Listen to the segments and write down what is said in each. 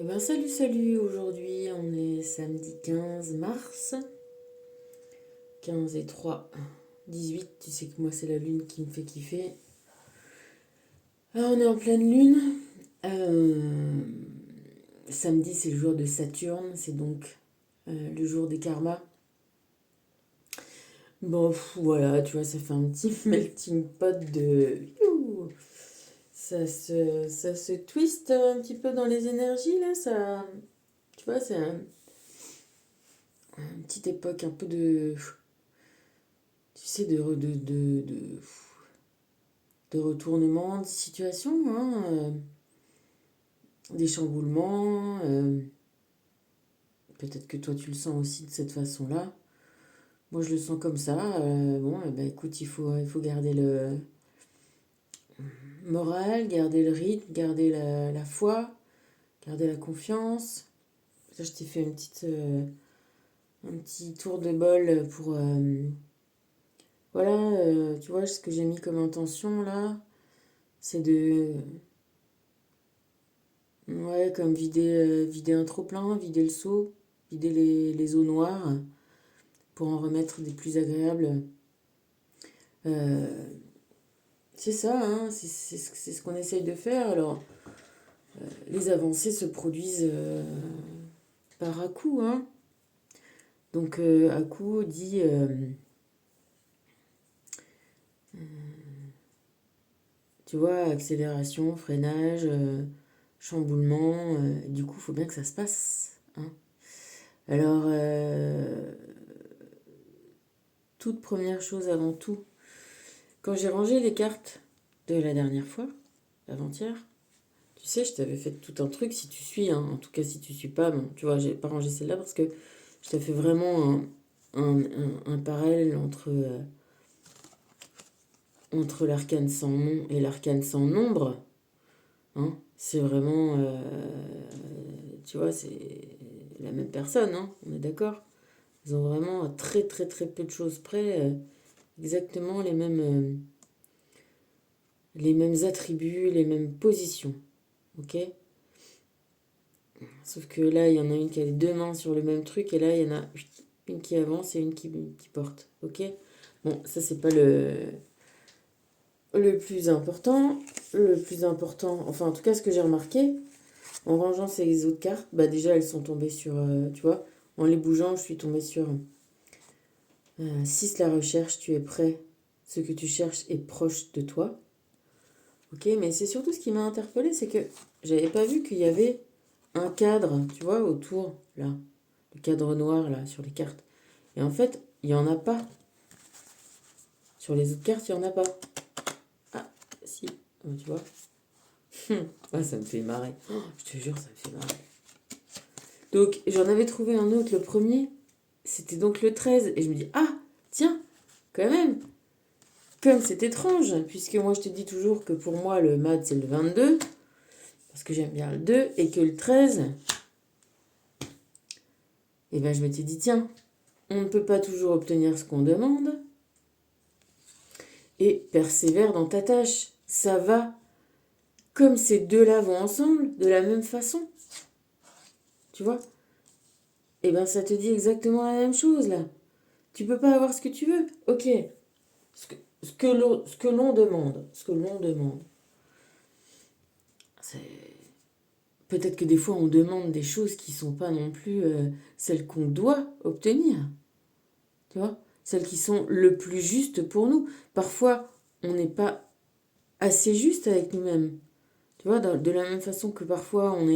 Eh ben salut, aujourd'hui on est samedi 15 mars, 15 et 3, 18, tu sais que moi c'est la lune qui me fait kiffer. On est en pleine lune. Euh, Samedi c'est le jour de Saturne, c'est donc le jour des karmas. Bon voilà, tu vois, ça fait un petit melting pot de... Youhou. Ça se twiste un petit peu dans les énergies là, ça... Tu vois, c'est une petite époque un peu de... Tu sais, de retournement de situation, hein, des chamboulements. Peut-être que toi tu le sens aussi de cette façon-là. Moi je le sens comme ça. Bon, eh ben, écoute, il faut garder le moral, garder le rythme, garder la foi, garder la confiance. Ça, je t'ai fait un petit tour de bol pour... voilà, tu vois, ce que j'ai mis comme intention là, c'est de... Ouais, comme vider un trop-plein, vider le seau, vider les eaux noires pour en remettre des plus agréables. Euh, c'est ça, hein, c'est ce qu'on essaye de faire. Alors, les avancées se produisent par à-coup, hein. Donc, à-coup dit, tu vois, accélération, freinage, chamboulement. Du coup, il faut bien que ça se passe, hein. Alors, toute première chose avant tout, quand j'ai rangé les cartes de la dernière fois, avant-hier, tu sais, je t'avais fait tout un truc, si tu suis, hein, en tout cas si tu suis pas, bon, tu vois, j'ai pas rangé celle-là parce que je t'ai fait vraiment un parallèle entre l'arcane sans nom et l'arcane sans nombre. Hein. C'est vraiment, tu vois, c'est la même personne, hein, on est d'accord. Ils ont vraiment à très très très peu de choses près, exactement les mêmes attributs, les mêmes positions. Ok? Sauf que là, il y en a une qui a les deux mains sur le même truc, et là, il y en a une qui avance et une qui porte. Ok? Bon, ça, c'est pas le plus important. Le plus important, enfin, en tout cas, ce que j'ai remarqué, en rangeant ces autres cartes, bah déjà, elles sont tombées sur, tu vois, en les bougeant, je suis tombée sur 6 la recherche, tu es prêt, ce que tu cherches est proche de toi. Ok, mais c'est surtout ce qui m'a interpellée, c'est que j'avais pas vu qu'il y avait un cadre, tu vois, autour, là, le cadre noir, là, sur les cartes. Et en fait, il n'y en a pas. Sur les autres cartes, il n'y en a pas. Ah, si, tu vois. Ah, ça me fait marrer. Oh, je te jure, ça me fait marrer. Donc, j'en avais trouvé un autre, le premier, c'était donc le 13. Et je me dis, ah, tiens, quand même, comme c'est étrange, puisque moi, je te dis toujours que pour moi, le mat, c'est le 22, parce que j'aime bien le 2, et que le 13, et ben, je m'étais dit, tiens, on ne peut pas toujours obtenir ce qu'on demande, et persévère dans ta tâche. Ça va comme ces deux-là vont ensemble, de la même façon. Tu vois? Et ben ça te dit exactement la même chose là. Tu peux pas avoir ce que tu veux. Ok. Ce que l'on demande. Ce que l'on demande. C'est... Peut-être que des fois on demande des choses qui sont pas non plus celles qu'on doit obtenir. Tu vois? Celles qui sont le plus justes pour nous. Parfois, on n'est pas assez juste avec nous-mêmes. Tu vois, de la même façon que parfois on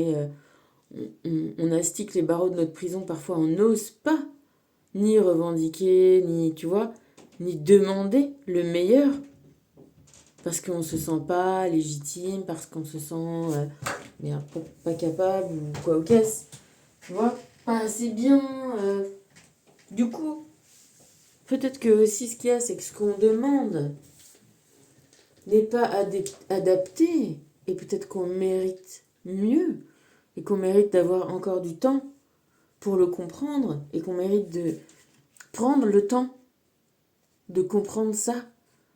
astique les barreaux de notre prison, parfois on n'ose pas ni revendiquer, ni, tu vois, ni demander le meilleur, parce qu'on ne se sent pas légitime, parce qu'on se sent pas capable, ou quoi, ok, tu vois, pas assez bien. Du coup, peut-être que aussi ce qu'il y a, c'est que ce qu'on demande n'est pas adapté, et peut-être qu'on mérite mieux, et qu'on mérite d'avoir encore du temps pour le comprendre, et qu'on mérite de prendre le temps de comprendre ça,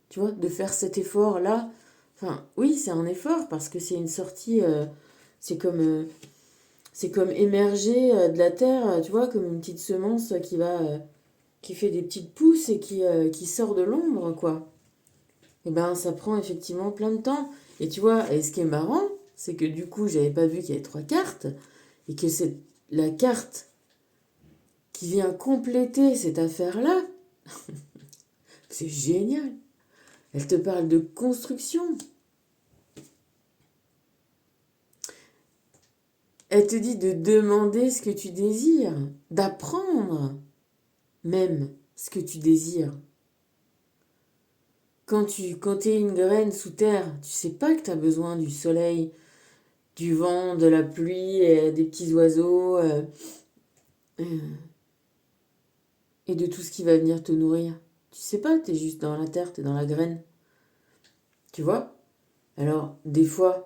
tu vois, de faire cet effort-là. Enfin, oui, c'est un effort parce que c'est une sortie, c'est comme, c'est comme émerger de la terre, tu vois, comme une petite semence qui fait des petites pousses et qui sort de l'ombre, quoi. Et ben, ça prend effectivement plein de temps. Et tu vois, et ce qui est marrant, c'est que du coup, j'avais pas vu qu'il y avait 3 cartes et que c'est la carte qui vient compléter cette affaire-là. C'est génial. Elle te parle de construction. Elle te dit de demander ce que tu désires, d'apprendre même ce que tu désires. Quand t'es une graine sous terre, tu sais pas que tu as besoin du soleil, du vent, de la pluie, des petits oiseaux euh, et de tout ce qui va venir te nourrir. Tu sais pas, tu es juste dans la terre, tu es dans la graine. Tu vois? Alors, des fois,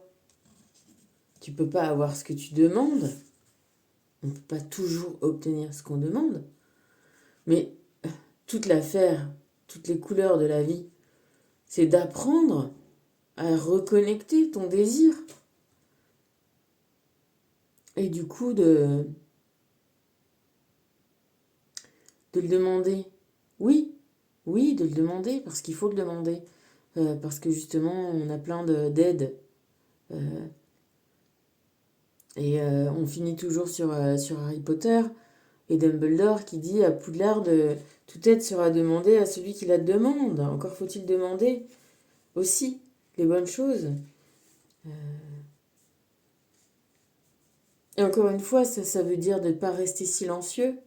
tu peux pas avoir ce que tu demandes. On ne peut pas toujours obtenir ce qu'on demande. Mais toute l'affaire, toutes les couleurs de la vie, c'est d'apprendre à reconnecter ton désir. Et du coup, de le demander. Oui, oui, de le demander, parce qu'il faut le demander. Parce que justement, on a plein d'aides. On finit toujours sur Harry Potter et Dumbledore qui dit à Poudlard de toute aide sera demandée à celui qui la demande. Encore faut-il demander aussi les bonnes choses. Et encore une fois, ça veut dire de ne pas rester silencieux.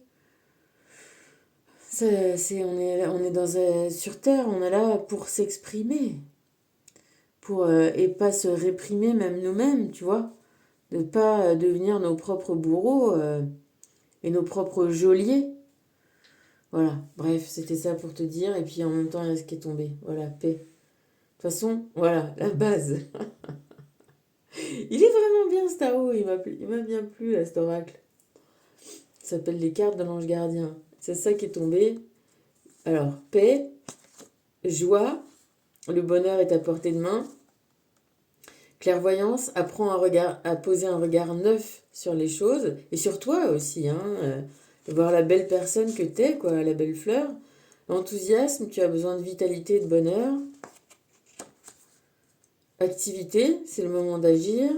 On est sur Terre, on est là pour s'exprimer. Et pas se réprimer même nous-mêmes, tu vois. De pas devenir nos propres bourreaux et nos propres geôliers. Voilà, bref, c'était ça pour te dire. Et puis en même temps, il y a ce qui est tombé. Voilà, paix. De toute façon, voilà, la base. Il est vraiment bien ce tarot, il m'a bien plu cet oracle. Ça s'appelle les cartes de l'ange gardien. C'est ça qui est tombé. Alors, paix, joie, le bonheur est à portée de main. Clairvoyance, apprends à poser un regard neuf sur les choses et sur toi aussi, hein, voir la belle personne que t'es, quoi, la belle fleur. Enthousiasme, tu as besoin de vitalité et de bonheur. Activité, c'est le moment d'agir.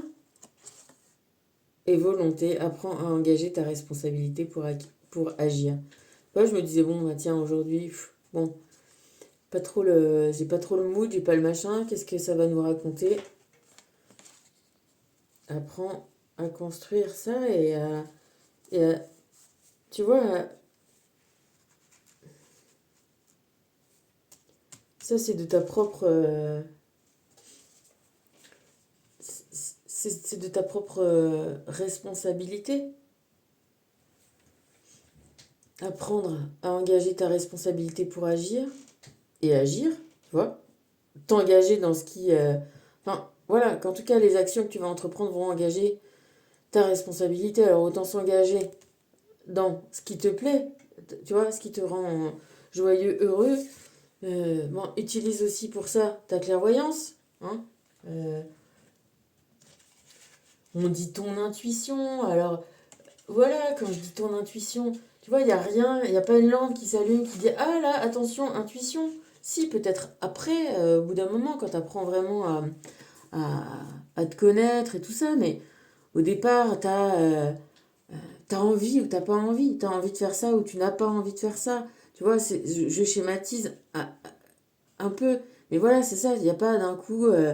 Et volonté, apprends à engager ta responsabilité pour agir. Moi, je me disais, bon, bah, tiens, aujourd'hui, bon, j'ai pas trop le mood, j'ai pas le machin, qu'est-ce que ça va nous raconter? Apprends à construire ça tu vois, ça c'est de ta propre, c'est de ta propre responsabilité. Apprendre à engager ta responsabilité pour agir et agir, tu vois. T'engager dans ce qui, enfin, voilà, qu'en tout cas les actions que tu vas entreprendre vont engager ta responsabilité. Alors autant s'engager dans ce qui te plaît, tu vois, ce qui te rend joyeux, heureux. Bon, utilise aussi pour ça ta clairvoyance. Hein. On dit ton intuition. Alors, voilà, quand je dis ton intuition, tu vois, il n'y a rien, il n'y a pas une lampe qui s'allume qui dit ah là, attention, intuition. Si, peut-être après, au bout d'un moment, quand tu apprends vraiment à, à te connaître et tout ça, mais au départ, t'as envie ou t'as pas envie. T'as envie de faire ça ou tu n'as pas envie de faire ça. Tu vois, je schématise un peu. Mais voilà, c'est ça. Il n'y a pas d'un coup euh,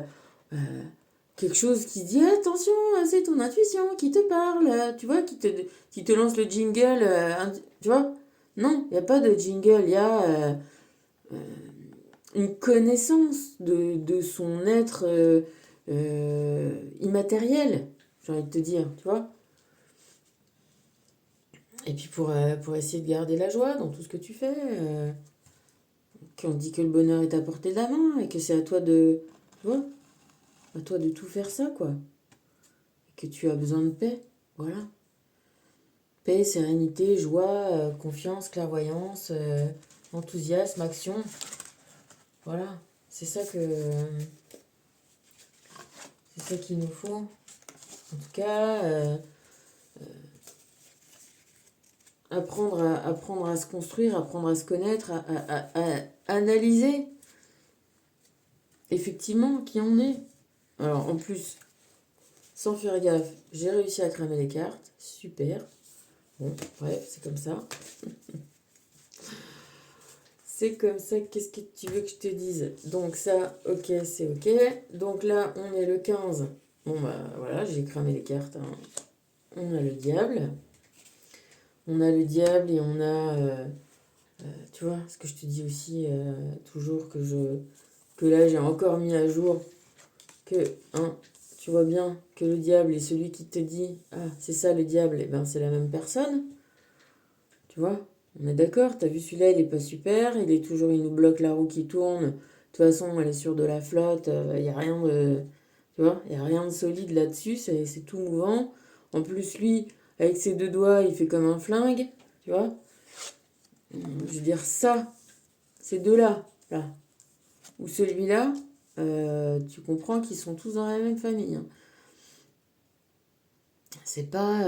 quelque chose qui dit attention, c'est ton intuition qui te parle. Tu vois, qui te lance le jingle. Tu vois? Non, il n'y a pas de jingle. Il y a une connaissance de son être immatériel, j'ai envie de te dire. Tu vois? Et puis pour essayer de garder la joie dans tout ce que tu fais, qu'on dit que le bonheur est à portée de la main et que c'est à toi tu vois, à toi de tout faire ça, quoi. Et que tu as besoin de paix, voilà. Paix, sérénité, joie, confiance, clairvoyance, enthousiasme, action. Voilà, c'est ça qu'il nous faut. En tout cas, apprendre à se construire, apprendre à se connaître, à analyser effectivement qui on est. Alors en plus, sans faire gaffe, j'ai réussi à cramer les cartes. Super. Bon, bref, c'est comme ça. C'est comme ça, qu'est-ce que tu veux que je te dise? Donc ça, ok, c'est ok. Donc là, on est le 15. Bon, bah voilà, j'ai cramé les cartes. Hein. On a le diable. On a le diable et on a... tu vois, ce que je te dis aussi, toujours que là, j'ai encore mis à jour que, hein, tu vois bien que le diable est celui qui te dit, ah, c'est ça le diable, et ben c'est la même personne. Tu vois, on est d'accord, t'as vu celui-là, il est pas super, il nous bloque la roue qui tourne. De toute façon, elle est sur de la flotte, il y a rien de, tu vois, il y a rien de solide là-dessus, c'est tout mouvant. En plus, lui, avec ses deux doigts, il fait comme un flingue, tu vois. Je veux dire ça, ces deux-là, là, ou celui-là, tu comprends qu'ils sont tous dans la même famille. Hein. C'est pas,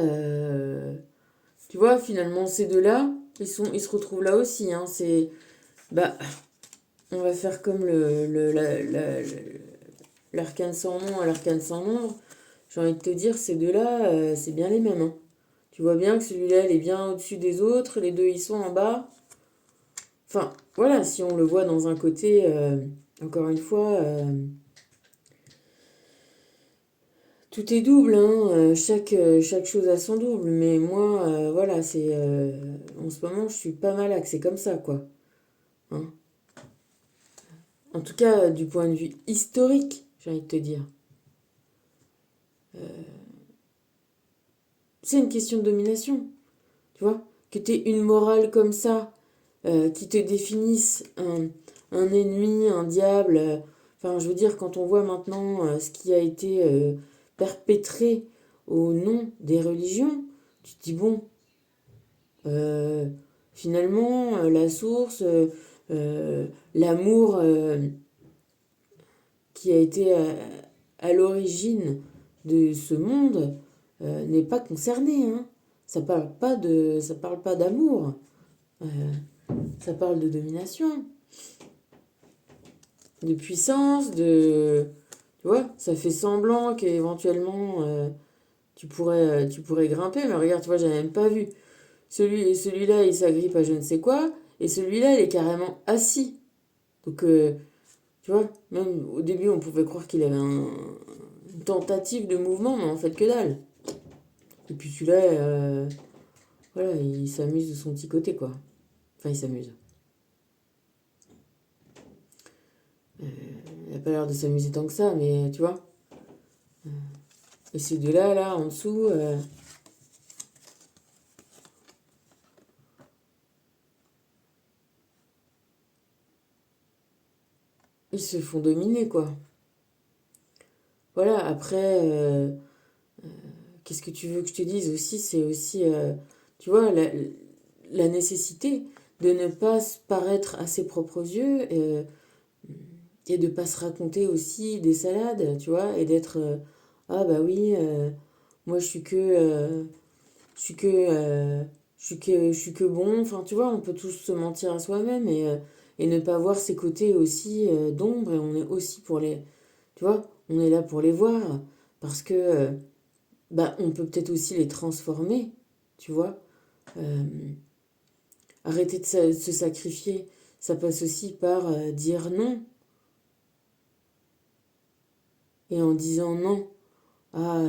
tu vois, finalement, ces deux-là, ils se retrouvent là aussi. Hein. C'est, bah, on va faire comme l'arcane sans nom à l'arcane sans nombre. J'ai envie de te dire, ces deux-là, c'est bien les mêmes. Hein. Tu vois bien que celui-là, il est bien au-dessus des autres, les deux, ils sont en bas. Enfin, voilà, si on le voit dans un côté, encore une fois, tout est double, hein, chaque chose a son double. Mais moi, voilà, c'est en ce moment, je suis pas mal axée comme ça, quoi. Hein. En tout cas, du point de vue historique, j'ai envie de te dire. C'est une question de domination, tu vois. Que tu aies une morale comme ça, qui te définisse un ennemi, un diable. Enfin, je veux dire, quand on voit maintenant ce qui a été perpétré au nom des religions, tu te dis, bon, euh, finalement, la source, l'amour qui a été à l'origine de ce monde n'est pas concerné. Hein. Ça parle pas d'amour. Euh, ça parle de domination, de puissance, de... Tu vois, ça fait semblant qu'éventuellement tu pourrais grimper, mais regarde, tu vois, j'avais même pas vu. Celui-là, il s'agrippe à je ne sais quoi, et celui-là, il est carrément assis. Donc, tu vois, même au début, on pouvait croire qu'il avait une tentative de mouvement, mais en fait, que dalle. Et puis celui-là, voilà, il s'amuse de son petit côté, quoi. Enfin, il s'amuse. Il n'a pas l'air de s'amuser tant que ça, mais tu vois. Et ces deux-là, là, en dessous, ils se font dominer, quoi. Voilà, après, qu'est-ce que tu veux que je te dise aussi? C'est aussi, tu vois, la nécessité de ne pas se paraître à ses propres yeux et de ne pas se raconter aussi des salades, tu vois, et d'être, ah bah oui, moi je suis que, je suis que bon, enfin, tu vois, on peut tous se mentir à soi-même et ne pas voir ces côtés aussi d'ombre et on est aussi pour les, tu vois, on est là pour les voir parce que, bah, on peut peut-être aussi les transformer, tu vois. Euh, arrêter de se sacrifier, ça passe aussi par dire non. Et en disant non à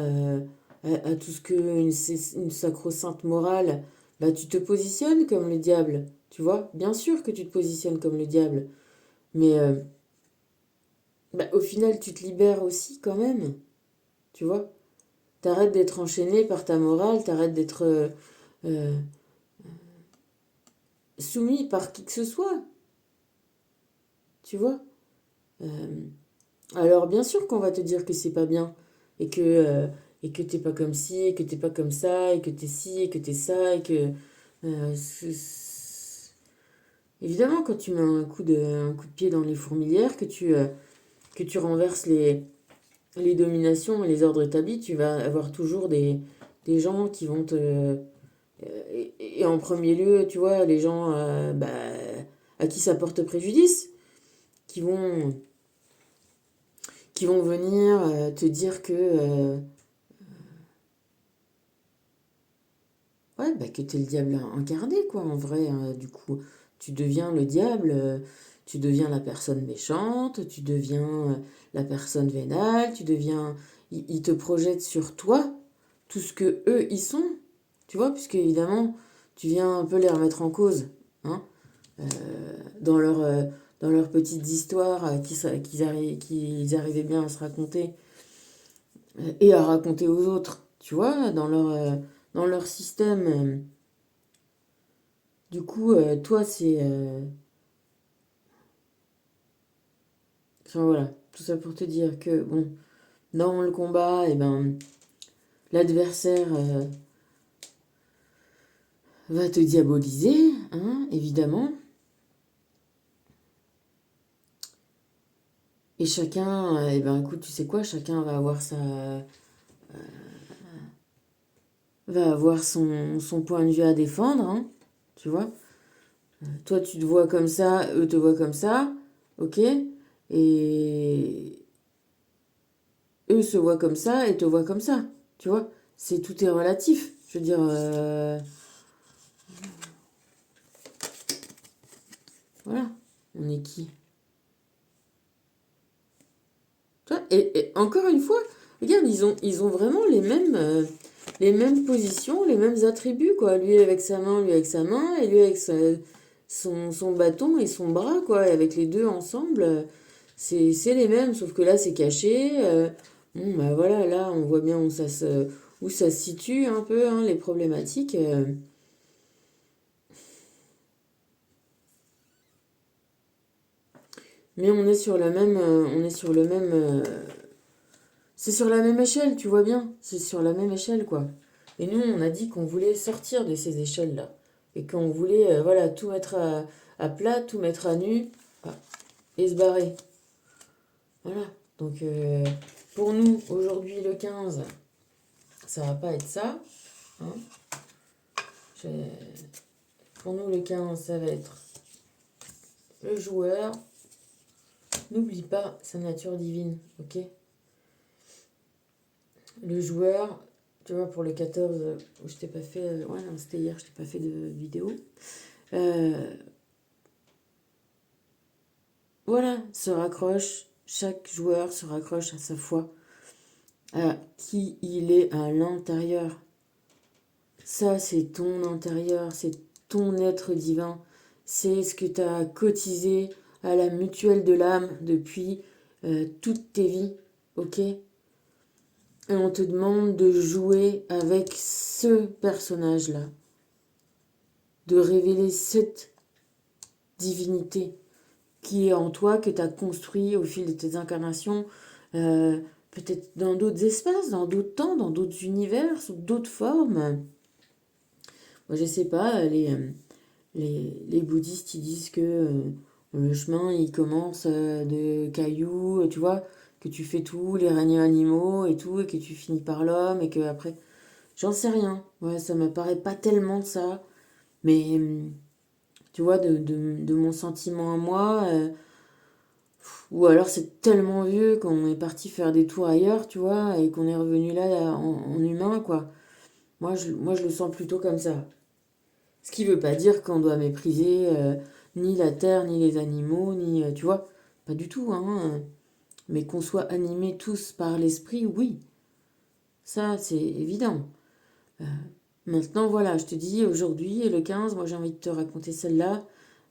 tout ce que une sacro-sainte morale, bah tu te positionnes comme le diable, tu vois. Bien sûr que tu te positionnes comme le diable, mais bah, au final tu te libères aussi quand même, tu vois. T'arrêtes d'être enchaîné par ta morale, t'arrêtes d'être euh, soumis par qui que ce soit, tu vois. Euh, alors bien sûr qu'on va te dire que c'est pas bien et que t'es pas comme ci et que t'es pas comme ça et que t'es ci et que t'es ça et que évidemment quand tu mets un coup de pied dans les fourmilières que tu renverses les dominations et les ordres établis tu vas avoir toujours des gens qui vont te... et en premier lieu, tu vois, les gens à qui ça porte préjudice, qui vont, qui vont venir te dire ouais, que t'es le diable incarné, quoi, en vrai. Du coup, tu deviens le diable, tu deviens la personne méchante, tu deviens la personne vénale, tu deviens... Ils te projettent sur toi tout ce que eux, ils sont, tu vois, puisque évidemment, tu viens un peu les remettre en cause, hein, euh, dans dans leurs petites histoires qu'ils arrivaient bien à se raconter et à raconter aux autres, tu vois, dans leur système. Du coup, toi, c'est... enfin, voilà, tout ça pour te dire que, bon, dans le combat, eh ben, l'adversaire va te diaboliser, hein, évidemment. Et chacun, eh ben, écoute, tu sais quoi, chacun va avoir va avoir son point de vue à défendre, hein, tu vois. Toi, tu te vois comme ça, eux te voient comme ça, ok? Et eux se voient comme ça et te voient comme ça, tu vois. C'est tout est relatif. Je veux dire, voilà, on est qui? Tu vois, et encore une fois, regarde, ils ont vraiment les mêmes positions, les mêmes attributs, quoi. Lui avec sa main, et lui avec son bâton et son bras, quoi. Et avec les deux ensemble, c'est les mêmes, sauf que là, c'est caché. Bon, bah voilà, là, on voit bien où ça se situe un peu, hein, les problématiques. Mais on est sur la même, on est sur le même, c'est sur la même échelle, tu vois bien. C'est sur la même échelle, quoi. Et nous, on a dit qu'on voulait sortir de ces échelles-là. Et qu'on voulait, voilà, tout mettre à plat, tout mettre à nu, ah, et se barrer. Voilà. Donc, pour nous, aujourd'hui, le 15, ça va pas être ça, hein. Pour nous, le 15, ça va être le joueur. N'oublie pas sa nature divine, ok? Le joueur, tu vois, pour le 14, je t'ai pas fait... ouais, non, c'était hier, je t'ai pas fait de vidéo. Euh, voilà, se raccroche, chaque joueur se raccroche à sa foi, à qui il est à l'intérieur. Ça, c'est ton intérieur, c'est ton être divin. C'est ce que tu as cotisé à la mutuelle de l'âme depuis toutes tes vies, ok? Et on te demande de jouer avec ce personnage-là, de révéler cette divinité qui est en toi, que tu as construit au fil de tes incarnations, euh, peut-être dans d'autres espaces, dans d'autres temps, dans d'autres univers, sous d'autres formes. Moi, je sais pas, les bouddhistes, ils disent que le chemin, il commence de cailloux, tu vois, que tu fais tout, les règnes animaux et tout, et que tu finis par l'homme, et que après... J'en sais rien. Ouais, ça me paraît pas tellement ça. Mais, tu vois, de mon sentiment à moi... ou alors c'est tellement vieux qu'on est parti faire des tours ailleurs, tu vois, et qu'on est revenu là en humain, quoi. Moi, je le sens plutôt comme ça. Ce qui veut pas dire qu'on doit mépriser ni la terre, ni les animaux, ni... tu vois, pas du tout, hein. Mais qu'on soit animés tous par l'esprit, oui. Ça, c'est évident. Euh, Maintenant, voilà, je te dis, aujourd'hui, le 15, moi j'ai envie de te raconter celle-là,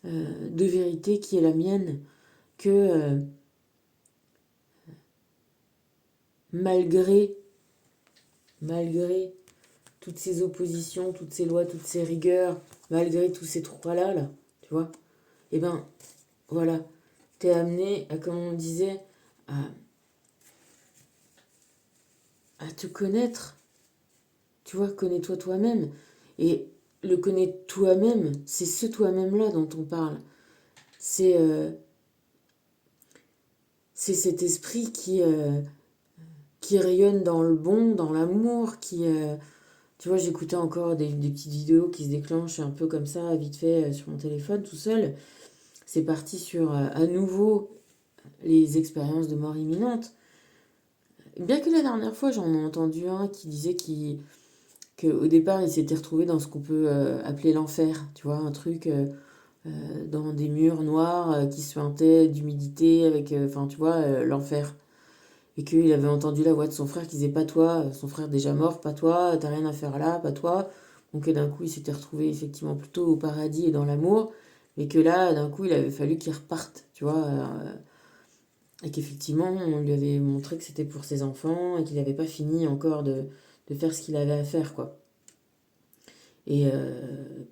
de vérité qui est la mienne, que malgré, malgré toutes ces oppositions, toutes ces lois, toutes ces rigueurs, malgré tous ces trous-là, là, tu vois, eh ben, voilà, t'es amené à, comme on disait, à, à te connaître, tu vois, connais-toi toi-même. Et le connaître toi-même, c'est ce toi-même-là dont on parle. C'est c'est cet esprit qui rayonne dans le bon, dans l'amour, Tu vois, j'écoutais encore des petites vidéos qui se déclenchent un peu comme ça, vite fait, sur mon téléphone, tout seul. C'est parti sur, à nouveau, les expériences de mort imminente. Bien que la dernière fois, j'en ai entendu un qui disait qu'au départ, il s'était retrouvé dans ce qu'on peut appeler l'enfer. Tu vois, un truc dans des murs noirs qui suintaient d'humidité, avec, enfin, tu vois, l'enfer. Et qu'il avait entendu la voix de son frère qui disait pas toi, son frère déjà mort, pas toi, t'as rien à faire là, pas toi. Donc d'un coup, il s'était retrouvé effectivement plutôt au paradis et dans l'amour, mais que là, d'un coup, il avait fallu qu'il reparte, tu vois. Et qu'effectivement, on lui avait montré que c'était pour ses enfants et qu'il n'avait pas fini encore de faire ce qu'il avait à faire, quoi. Et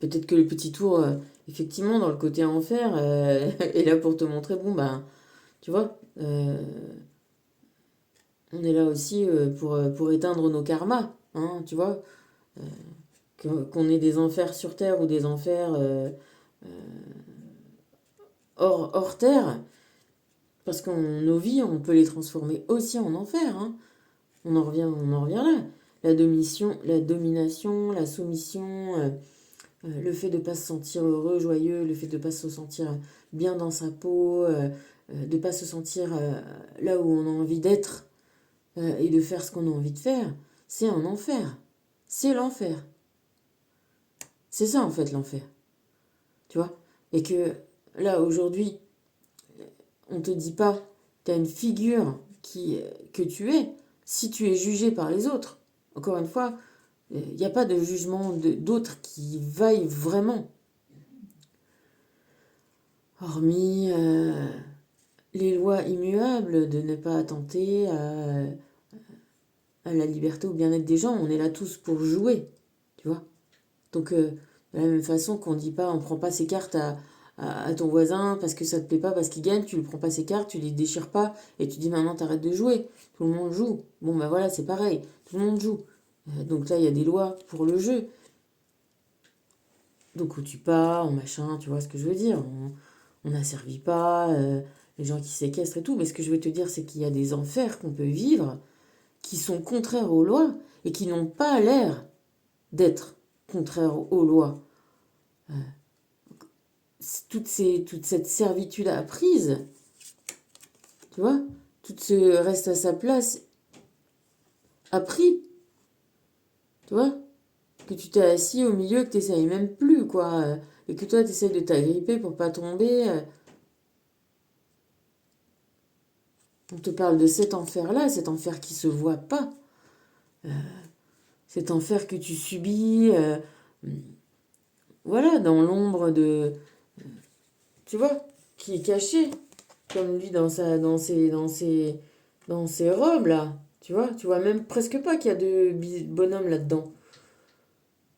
peut-être que le petit tour, effectivement, dans le côté enfer, est là pour te montrer, bon, ben, tu vois, on est là aussi pour éteindre nos karmas, hein, tu vois, qu'on ait des enfers sur Terre ou des enfers hors Terre, parce que nos vies, on peut les transformer aussi en enfer, hein. On en revient là. La domination, la soumission, le fait de ne pas se sentir heureux, joyeux, le fait de ne pas se sentir bien dans sa peau, de ne pas se sentir là où on a envie d'être et de faire ce qu'on a envie de faire, c'est un enfer. C'est l'enfer. C'est ça en fait l'enfer. Tu vois? Et que là aujourd'hui, on ne te dit pas, tu as une figure que tu es, si tu es jugé par les autres. Encore une fois, il n'y a pas de jugement d'autres qui vaille vraiment. Hormis les lois immuables de ne pas attenter à la liberté, au bien-être des gens. On est là tous pour jouer, tu vois. Donc, de la même façon qu'on dit pas, on prend pas ses cartes à ton voisin parce que ça te plaît pas, parce qu'il gagne, tu lui prends pas ses cartes, tu les déchires pas et tu dis maintenant t'arrêtes de jouer. Tout le monde joue. Bon, ben voilà, c'est pareil. Tout le monde joue. Donc là, il y a des lois pour le jeu. Donc, on tue pas, on machin, tu vois ce que je veux dire. On n'asservit pas les gens qui séquestrent et tout. Mais ce que je veux te dire, c'est qu'il y a des enfers qu'on peut vivre qui sont contraires aux lois et qui n'ont pas l'air d'être contraires aux lois. Toute cette servitude apprise, tu vois, tout ce reste à sa place appris, tu vois, que tu t'es assis au milieu, que tu n'essayes même plus, quoi, et que toi tu essayes de t'agripper pour pas tomber. On te parle de cet enfer-là, cet enfer qui se voit pas, cet enfer que tu subis, voilà, dans l'ombre de, tu vois, qui est caché, comme lui dans ses robes là. Tu vois même presque pas qu'il y a de bonhommes là-dedans.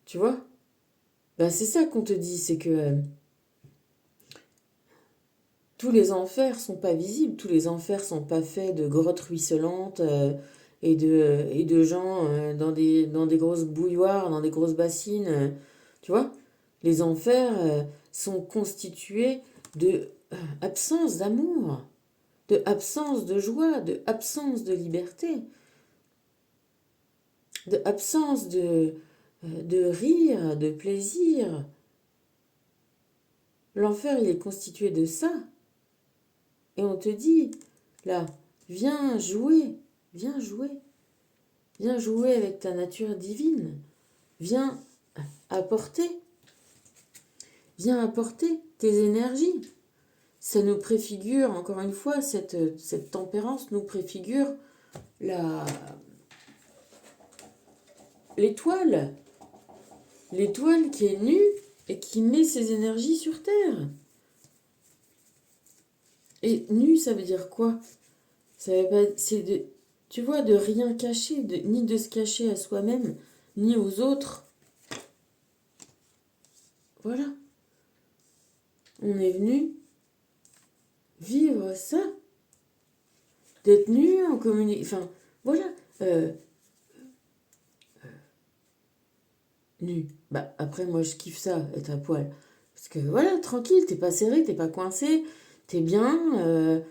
Tu vois? Ben c'est ça qu'on te dit, c'est que tous les enfers sont pas visibles, tous les enfers sont pas faits de grottes ruisselantes et de gens dans des grosses bouilloires, dans des grosses bassines. Tu vois? Les enfers sont constitués de absence d'amour, de absence de joie, de absence de liberté, de absence de rire, de plaisir. L'enfer, il est constitué de ça. Et on te dit, là, viens jouer, viens jouer, viens jouer avec ta nature divine, viens apporter, viens apporter tes énergies. Ça nous préfigure, encore une fois, cette tempérance nous préfigure la, l'étoile. L'étoile qui est nue et qui met ses énergies sur Terre. Et nue, ça veut dire quoi? Ça veut pas, c'est de, tu vois, de rien cacher, ni de se cacher à soi-même, ni aux autres. Voilà. On est venu vivre ça. D'être nu en communication. Enfin, voilà. Nu. Bah, après, moi, je kiffe ça, être à poil. Parce que voilà, tranquille, t'es pas serré, t'es pas coincé, t'es bien.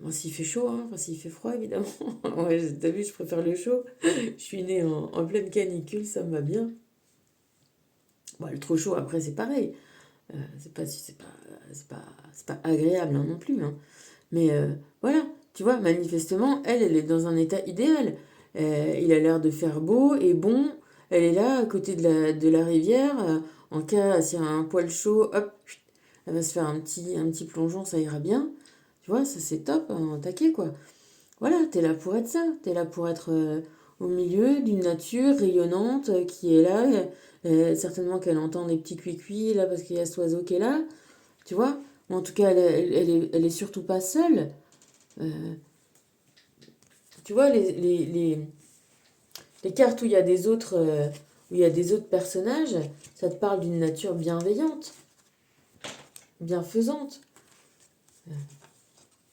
Bon, s'il fait chaud, hein, enfin s'il fait froid, évidemment. Ouais, t'as vu, je préfère le chaud. Je suis née en pleine canicule, ça me va bien. Bon, le trop chaud, après, c'est pareil. C'est pas agréable hein, non plus. Hein. Mais voilà, tu vois, manifestement, elle est dans un état idéal. Il a l'air de faire beau et bon. Elle est là, à côté de la rivière. En cas, s'il y a un poil chaud, hop, chut, elle va se faire un petit plongeon, ça ira bien. Tu vois, ça c'est top, hein, taquet quoi. Voilà, t'es là pour être ça. T'es là pour être au milieu d'une nature rayonnante qui est là. Certainement qu'elle entend des petits cuicuis là parce qu'il y a cet oiseau qui est là. Tu vois? Ou en tout cas, elle est surtout pas seule. Euh, tu vois, les cartes où il y a des autres, où il y a des autres personnages, ça te parle d'une nature bienveillante, bienfaisante.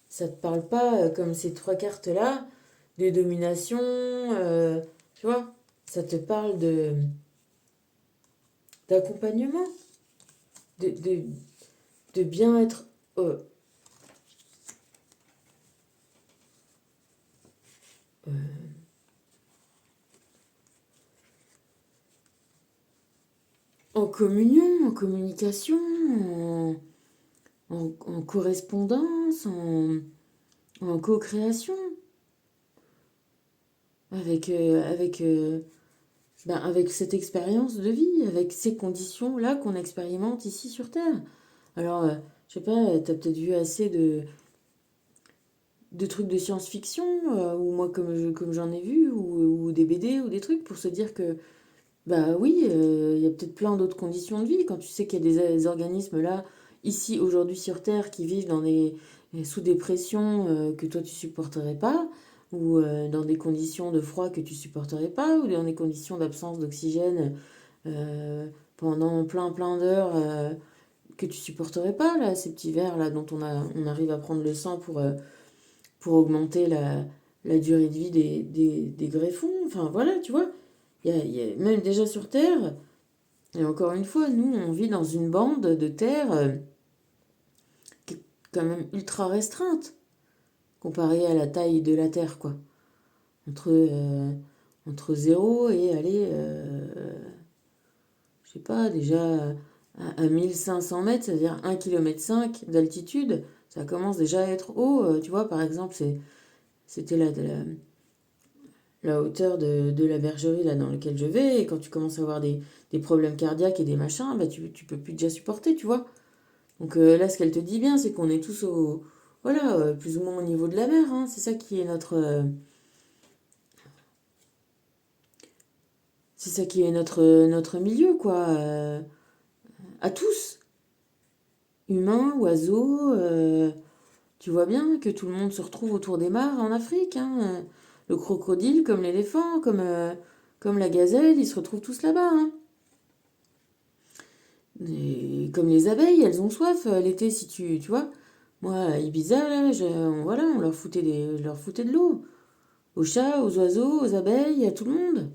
Ça te parle pas, comme ces trois cartes-là, de domination, tu vois. Ça te parle d'accompagnement, de, de, de bien être euh, euh, en communion, en communication, en correspondance, en co-création avec cette expérience de vie, avec ces conditions-là qu'on expérimente ici sur Terre. Alors, je sais pas, t'as peut-être vu assez de trucs de science-fiction, ou moi comme j'en ai vu, ou des BD, ou des trucs, pour se dire que, bah oui, il y a peut-être plein d'autres conditions de vie, quand tu sais qu'il y a des organismes là, ici, aujourd'hui sur Terre, qui vivent sous des pressions que toi tu supporterais pas, ou dans des conditions de froid que tu supporterais pas, ou dans des conditions d'absence d'oxygène pendant plein d'heures que tu supporterais pas, là, ces petits verres là dont on arrive à prendre le sang pour augmenter la durée de vie des greffons. Enfin voilà, tu vois, même déjà sur Terre, et encore une fois, nous, on vit dans une bande de terre qui est quand même ultra restreinte comparée à la taille de la Terre, quoi. Entre, euh, entre 0 et, allez, je sais pas, déjà à 1500 mètres, c'est-à-dire 1,5 km d'altitude, ça commence déjà à être haut. Tu vois, par exemple, c'était la hauteur de la bergerie là dans laquelle je vais, et quand tu commences à avoir des problèmes cardiaques et des machins, bah tu peux plus déjà supporter, tu vois. Donc là, ce qu'elle te dit bien, c'est qu'on est tous voilà, plus ou moins au niveau de la mer, hein. C'est ça qui est notre milieu, quoi. À tous, humains, oiseaux. Tu vois bien que tout le monde se retrouve autour des mares en Afrique, hein. Le crocodile, comme l'éléphant, comme la gazelle, ils se retrouvent tous là-bas, hein. Et comme les abeilles, elles ont soif l'été, si tu vois. Moi, à Ibiza, là, voilà, je leur foutais de l'eau. Aux chats, aux oiseaux, aux abeilles, à tout le monde.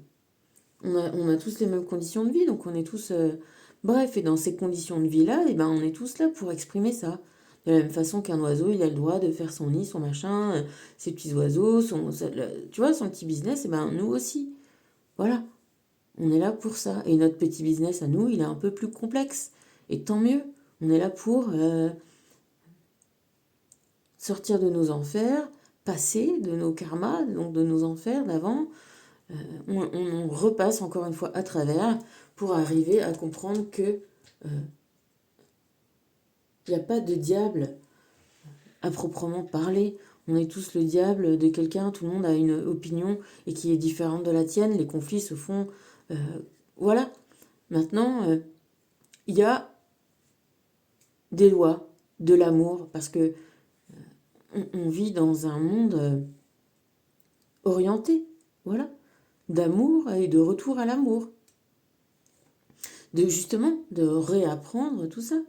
On a tous les mêmes conditions de vie, donc on est tous... Bref, et dans ces conditions de vie-là, eh ben, on est tous là pour exprimer ça. De la même façon qu'un oiseau, il a le droit de faire son nid, son machin, ses petits oiseaux, tu vois, son petit business, et ben nous aussi. Voilà, on est là pour ça. Et notre petit business à nous, il est un peu plus complexe. Et tant mieux, on est là pour sortir de nos enfers, passer de nos karmas, donc de nos enfers d'avant. On repasse encore une fois à travers pour arriver à comprendre que il n'y a pas de diable à proprement parler. On est tous le diable de quelqu'un, tout le monde a une opinion et qui est différente de la tienne. Les conflits se font. euh, voilà. Maintenant, il y a des lois, de l'amour, parce que on vit dans un monde orienté, voilà, d'amour et de retour à l'amour. De justement, de réapprendre tout ça.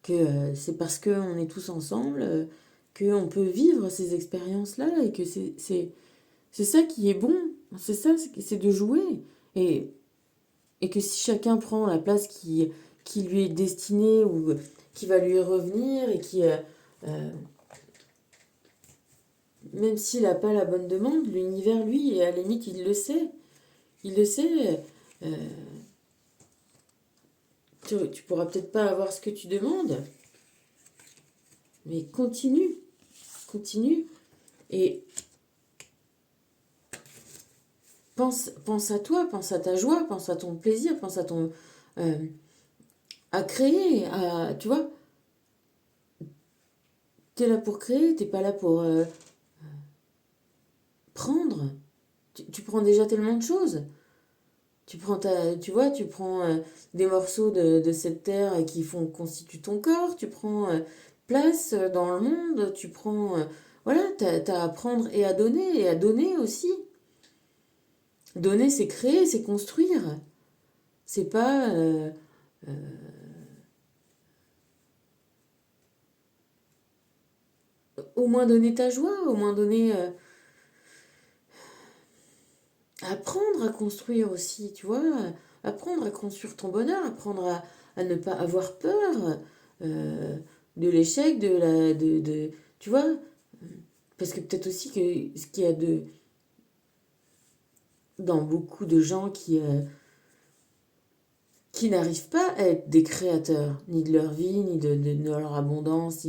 Que c'est parce qu'on est tous ensemble qu'on peut vivre ces expériences-là et que c'est ça qui est bon, c'est ça, c'est de jouer. Et, et que si chacun prend la place qui lui est destinée ou qui va lui revenir et euh, même s'il n'a pas la bonne demande, l'univers, lui, à la limite, il le sait. Il le sait. Tu pourras peut-être pas avoir ce que tu demandes, mais continue. Continue. Et pense à toi, pense à ta joie, pense à ton plaisir, pense à ton... à créer, tu vois, t'es là pour créer, t'es pas là pour prendre. Tu prends déjà tellement de choses. Tu vois, tu prends des morceaux de cette terre qui constituent ton corps, tu prends place dans le monde, tu prends... voilà, t'as à prendre et à donner aussi. Donner, c'est créer, c'est construire. C'est pas... au moins donner ta joie, au moins donner... apprendre à construire aussi, tu vois. Apprendre à construire ton bonheur, apprendre à ne pas avoir peur euh, de l'échec, tu vois. Parce que peut-être aussi que ce qu'il y a dans beaucoup de gens qui n'arrivent pas à être des créateurs, ni de leur vie, ni de leur abondance,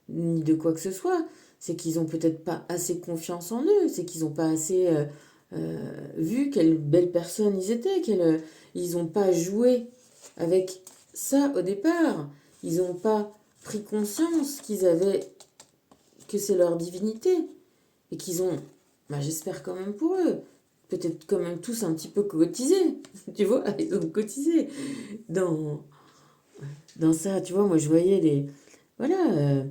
ni de quoi que ce soit, c'est qu'ils ont peut-être pas assez confiance en eux, c'est qu'ils n'ont pas assez vu quelles belles personnes ils étaient, ils n'ont pas joué avec ça au départ, ils n'ont pas pris conscience que c'est leur divinité, et qu'ils ont, bah, j'espère quand même pour eux, peut-être quand même tous un petit peu cotisé, tu vois, ils ont cotisé dans, dans ça, tu vois, moi je voyais les... Voilà.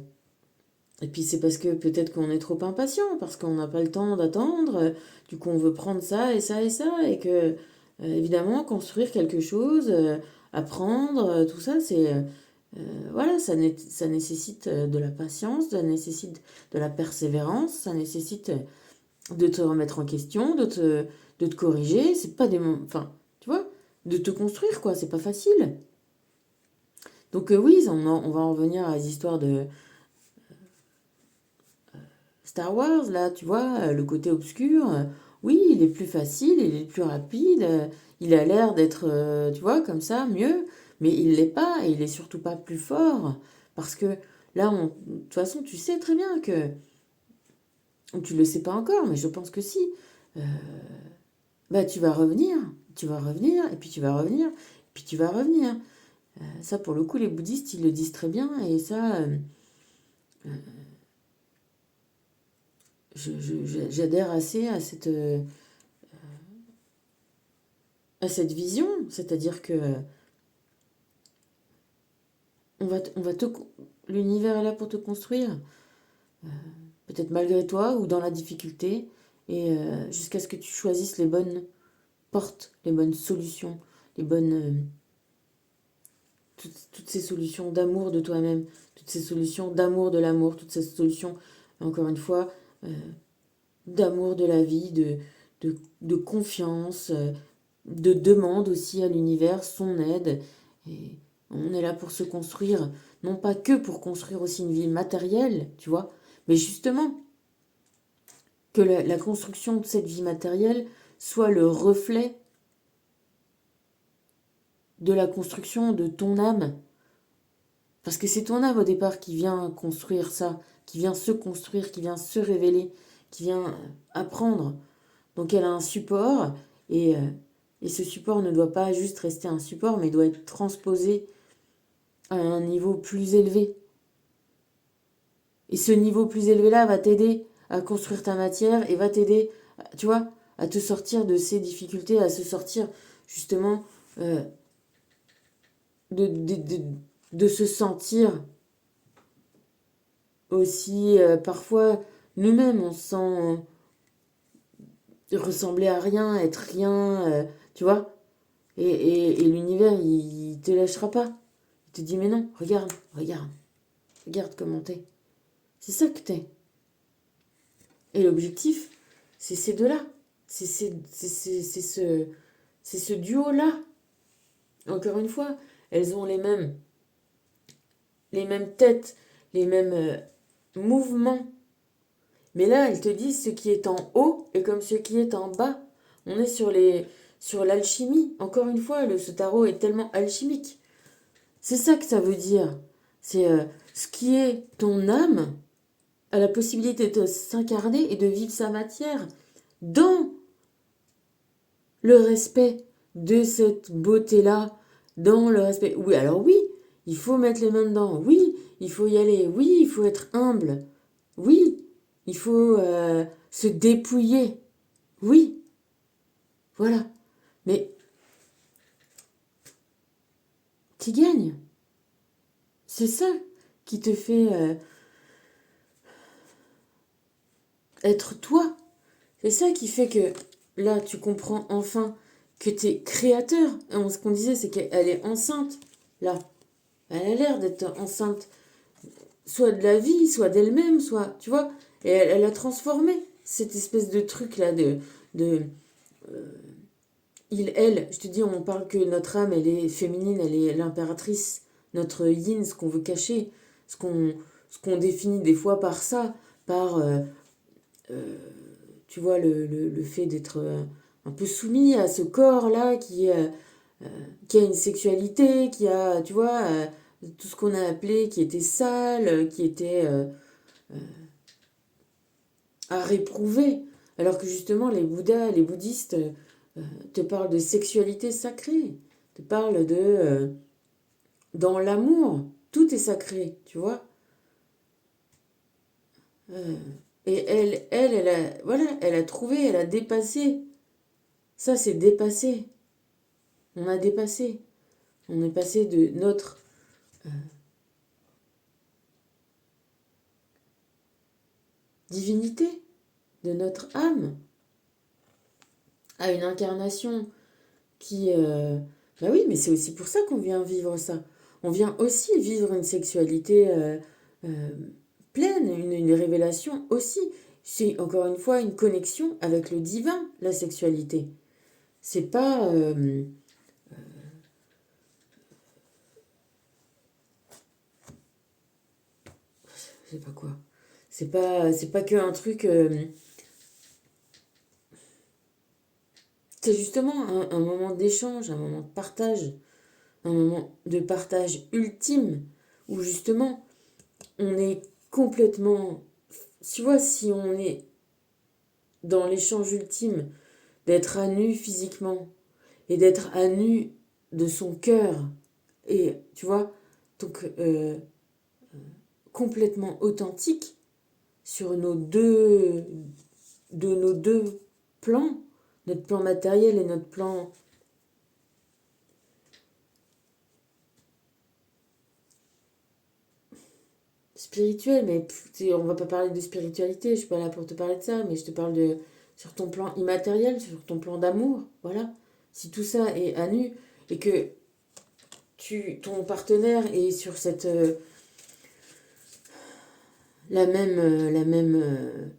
Et puis c'est parce que peut-être qu'on est trop impatient, parce qu'on n'a pas le temps d'attendre, du coup on veut prendre ça et ça et ça, et que évidemment construire quelque chose, apprendre, tout ça, voilà, ça nécessite de la patience, ça nécessite de la persévérance, ça nécessite de te remettre en question, de te corriger, c'est pas enfin, tu vois, de te construire quoi, c'est pas facile. Donc oui, on va en revenir à les histoires de Star Wars, là, tu vois, le côté obscur, oui, il est plus facile, il est plus rapide, il a l'air d'être, tu vois, comme ça, mieux, mais il l'est pas, et il est surtout pas plus fort, parce que là, de toute façon, tu sais très bien que, ou tu le sais pas encore, mais je pense que si, euh, bah tu vas revenir, et puis tu vas revenir, et puis tu vas revenir. Ça, pour le coup, les bouddhistes, ils le disent très bien, et ça, j'adhère assez à cette vision, c'est-à-dire que on va l'univers est là pour te construire, peut-être malgré toi ou dans la difficulté, et jusqu'à ce que tu choisisses les bonnes portes, les bonnes solutions, les bonnes, toutes ces solutions d'amour de toi-même, toutes ces solutions d'amour de l'amour, toutes ces solutions, encore une fois, euh, d'amour de la vie, de confiance, de demande aussi à l'univers, son aide. Et on est là pour se construire, non pas que pour construire aussi une vie matérielle, tu vois, mais justement que la construction de cette vie matérielle soit le reflet de la construction de ton âme. Parce que c'est ton âme au départ qui vient construire ça, qui vient se construire, qui vient se révéler, qui vient apprendre. Donc elle a un support et, euh, et ce support ne doit pas juste rester un support, mais doit être transposé à un niveau plus élevé. Et ce niveau plus élevé-là va t'aider à construire ta matière et va t'aider, tu vois, à te sortir de ces difficultés, à se sortir justement euh, de, de, de, de se sentir aussi, parfois, nous-mêmes, on se sent ressembler à rien, être rien, tu vois. Et l'univers, il te lâchera pas. Il te dit, mais non, regarde, regarde, regarde comment t'es. C'est ça que t'es. Et l'objectif, c'est ces deux-là. C'est ce duo-là. Encore une fois, elles ont les mêmes têtes, les mêmes mouvements, Mais là, ils te disent ce qui est en haut est comme ce qui est en bas. On est sur l'alchimie. Encore une fois, ce tarot est tellement alchimique. C'est ça que ça veut dire. C'est ce qui est ton âme a la possibilité de s'incarner et de vivre sa matière dans le respect de cette beauté-là, dans le respect. Oui, alors oui, il faut mettre les mains dedans. Oui, il faut y aller. Oui, il faut être humble. Oui, il faut se dépouiller. Oui, voilà. Mais tu gagnes. C'est ça qui te fait être toi. C'est ça qui fait que là, tu comprends enfin que tu es créateur. Et ce qu'on disait, c'est qu'elle est enceinte. Là, elle a l'air d'être enceinte. Soit de la vie, soit d'elle-même, soit, tu vois. Et elle a transformé cette espèce de truc-là de il, elle. Je te dis, on parle que notre âme, elle est féminine, elle est l'impératrice. Notre yin, ce qu'on veut cacher, ce qu'on définit des fois par ça, par euh, tu vois, le fait d'être un peu soumis à ce corps-là qui a une sexualité, qui a, tu vois, tout ce qu'on a appelé, qui était sale, qui était à réprouver. Alors que justement, les Bouddhas, les bouddhistes te parlent de sexualité sacrée, te parlent de... dans l'amour, tout est sacré, tu vois. Euh, et elle a, voilà, elle a trouvé, elle a dépassé. Ça, c'est dépassé. On a dépassé. On est passé de notre divinité, de notre âme, à une incarnation qui... bah oui, mais c'est aussi pour ça qu'on vient vivre ça. On vient aussi vivre une sexualité euh, pleine, une révélation aussi. C'est encore une fois une connexion avec le divin, la sexualité. C'est pas... je sais pas quoi. C'est pas que un truc... c'est justement un moment d'échange, un moment de partage, un moment de partage ultime, où justement on est complètement... Tu vois, si on est dans l'échange ultime, d'être à nu physiquement et d'être à nu de son cœur, et tu vois, donc complètement authentique sur nos deux plans, notre plan matériel et notre plan spirituel, mais on va pas parler de spiritualité, je suis pas là pour te parler de ça, mais je te parle de sur ton plan immatériel, sur ton plan d'amour, voilà. Si tout ça est à nu et que ton partenaire est sur cette la même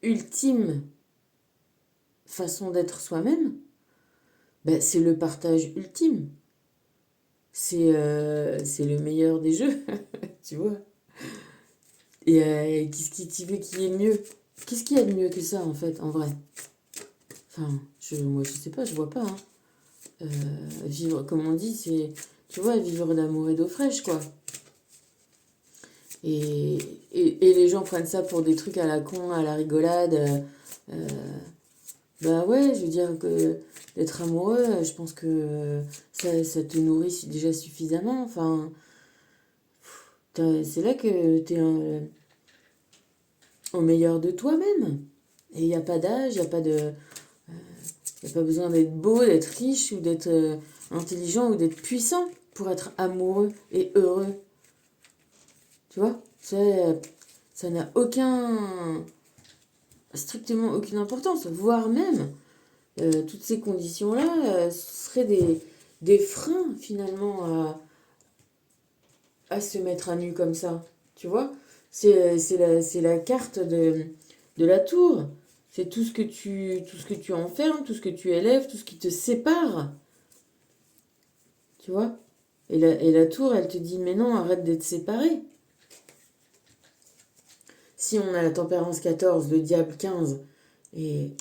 ultime façon d'être soi-même, ben, c'est le partage ultime. C'est le meilleur des jeux, tu vois. Et qu'est-ce qui est mieux? Qu'est-ce qu'il y a de mieux que ça, en fait, en vrai? Enfin, moi, je sais pas, je vois pas. Hein. Vivre, comme on dit, c'est, tu vois, vivre d'amour et d'eau fraîche, quoi. Et, et les gens prennent ça pour des trucs à la con, à la rigolade. Bah ouais, je veux dire que d'être amoureux, je pense que ça te nourrit déjà suffisamment. Enfin, c'est là que t'es au meilleur de toi-même. Et il n'y a pas d'âge, il n'y a pas de... Y a pas besoin d'être beau, d'être riche ou d'être intelligent ou d'être puissant pour être amoureux et heureux. Tu vois? Ça n'a strictement aucune importance, voire même toutes ces conditions-là seraient des freins finalement à se mettre à nu comme ça. Tu vois? C'est la carte de la tour. C'est tout ce que tu enfermes, tout ce que tu élèves, tout ce qui te sépare. Tu vois? Et la tour, elle te dit, mais non, arrête d'être séparés. Si on a la tempérance 14, le diable 15, et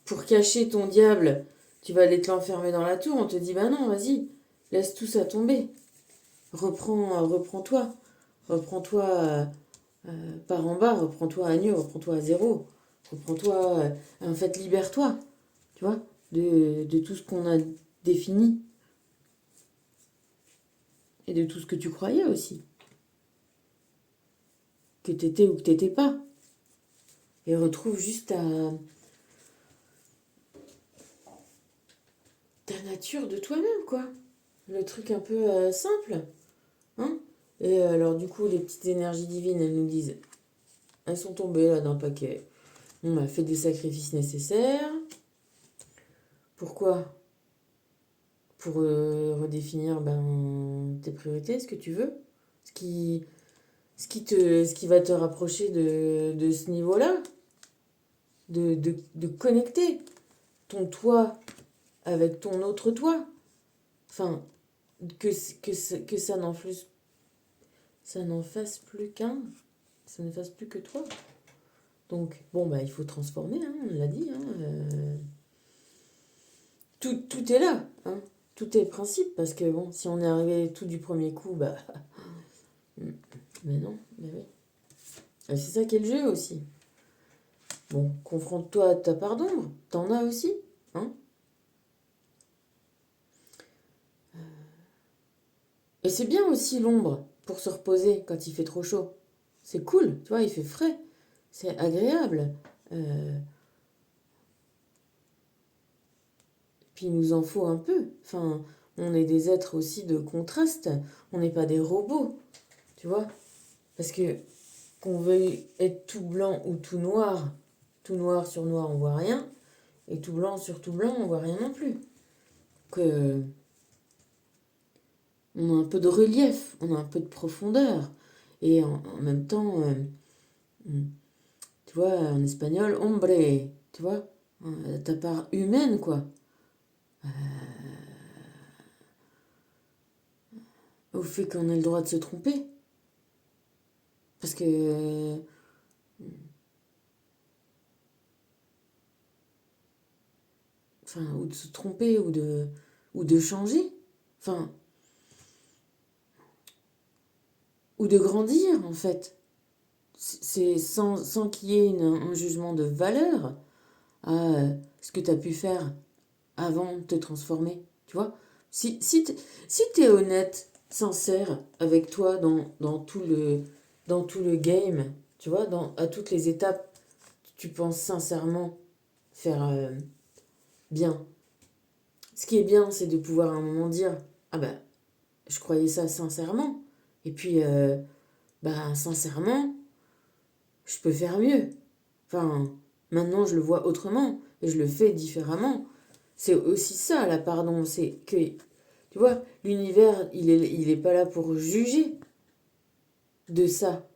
pour cacher ton diable, tu vas aller te l'enfermer dans la tour, on te dit, bah non, vas-y, laisse tout ça tomber. Reprends-toi. Reprends-toi par en bas, reprends-toi à nu, reprends-toi à zéro. Reprends-toi, en fait, libère-toi, tu vois, de tout ce qu'on a défini. Et de tout ce que tu croyais aussi. Que t'étais ou que t'étais pas. Et retrouve juste ta nature de toi-même, quoi. Le truc un peu simple. Hein. Et alors, du coup, les petites énergies divines, elles nous disent, elles sont tombées là d'un paquet. On a fait des sacrifices nécessaires. Pourquoi? Pour redéfinir tes priorités, ce que tu veux. Ce qui va te rapprocher de ce niveau-là. De connecter ton toi avec ton autre toi. Enfin, que ça n'en fasse plus qu'un. Ça ne fasse plus que toi. Donc, bon, il faut transformer, hein, on l'a dit. Hein, tout est là. Hein, tout est le principe. Parce que, bon, si on est arrivé tout du premier coup, mais non, mais oui. Et c'est ça qui est le jeu aussi. Bon, confronte-toi à ta part d'ombre. T'en as aussi. Hein. Et c'est bien aussi l'ombre pour se reposer quand il fait trop chaud. C'est cool, tu vois, il fait frais. C'est agréable. Puis il nous en faut un peu. Enfin, on est des êtres aussi de contraste. On n'est pas des robots, tu vois. Parce que qu'on veuille être tout blanc ou tout noir sur noir, on voit rien. Et tout blanc sur tout blanc, on voit rien non plus. Que on a un peu de relief, on a un peu de profondeur. Et en même temps, tu vois, en espagnol, hombre, tu vois, ta part humaine, quoi. Au fait qu'on ait le droit de se tromper. Parce que, enfin, ou de se tromper, ou de changer. Enfin, ou de grandir, en fait. C'est sans qu'il y ait un jugement de valeur à ce que tu as pu faire avant de te transformer. Tu vois, si t'es honnête, sincère avec toi dans tout le game, tu vois, à toutes les étapes, tu penses sincèrement faire bien. Ce qui est bien, c'est de pouvoir à un moment dire, ah je croyais ça sincèrement. Et puis, sincèrement, je peux faire mieux. Enfin, maintenant, je le vois autrement et je le fais différemment. C'est aussi ça, la pardon. C'est que, tu vois, l'univers, il est pas là pour juger de ça.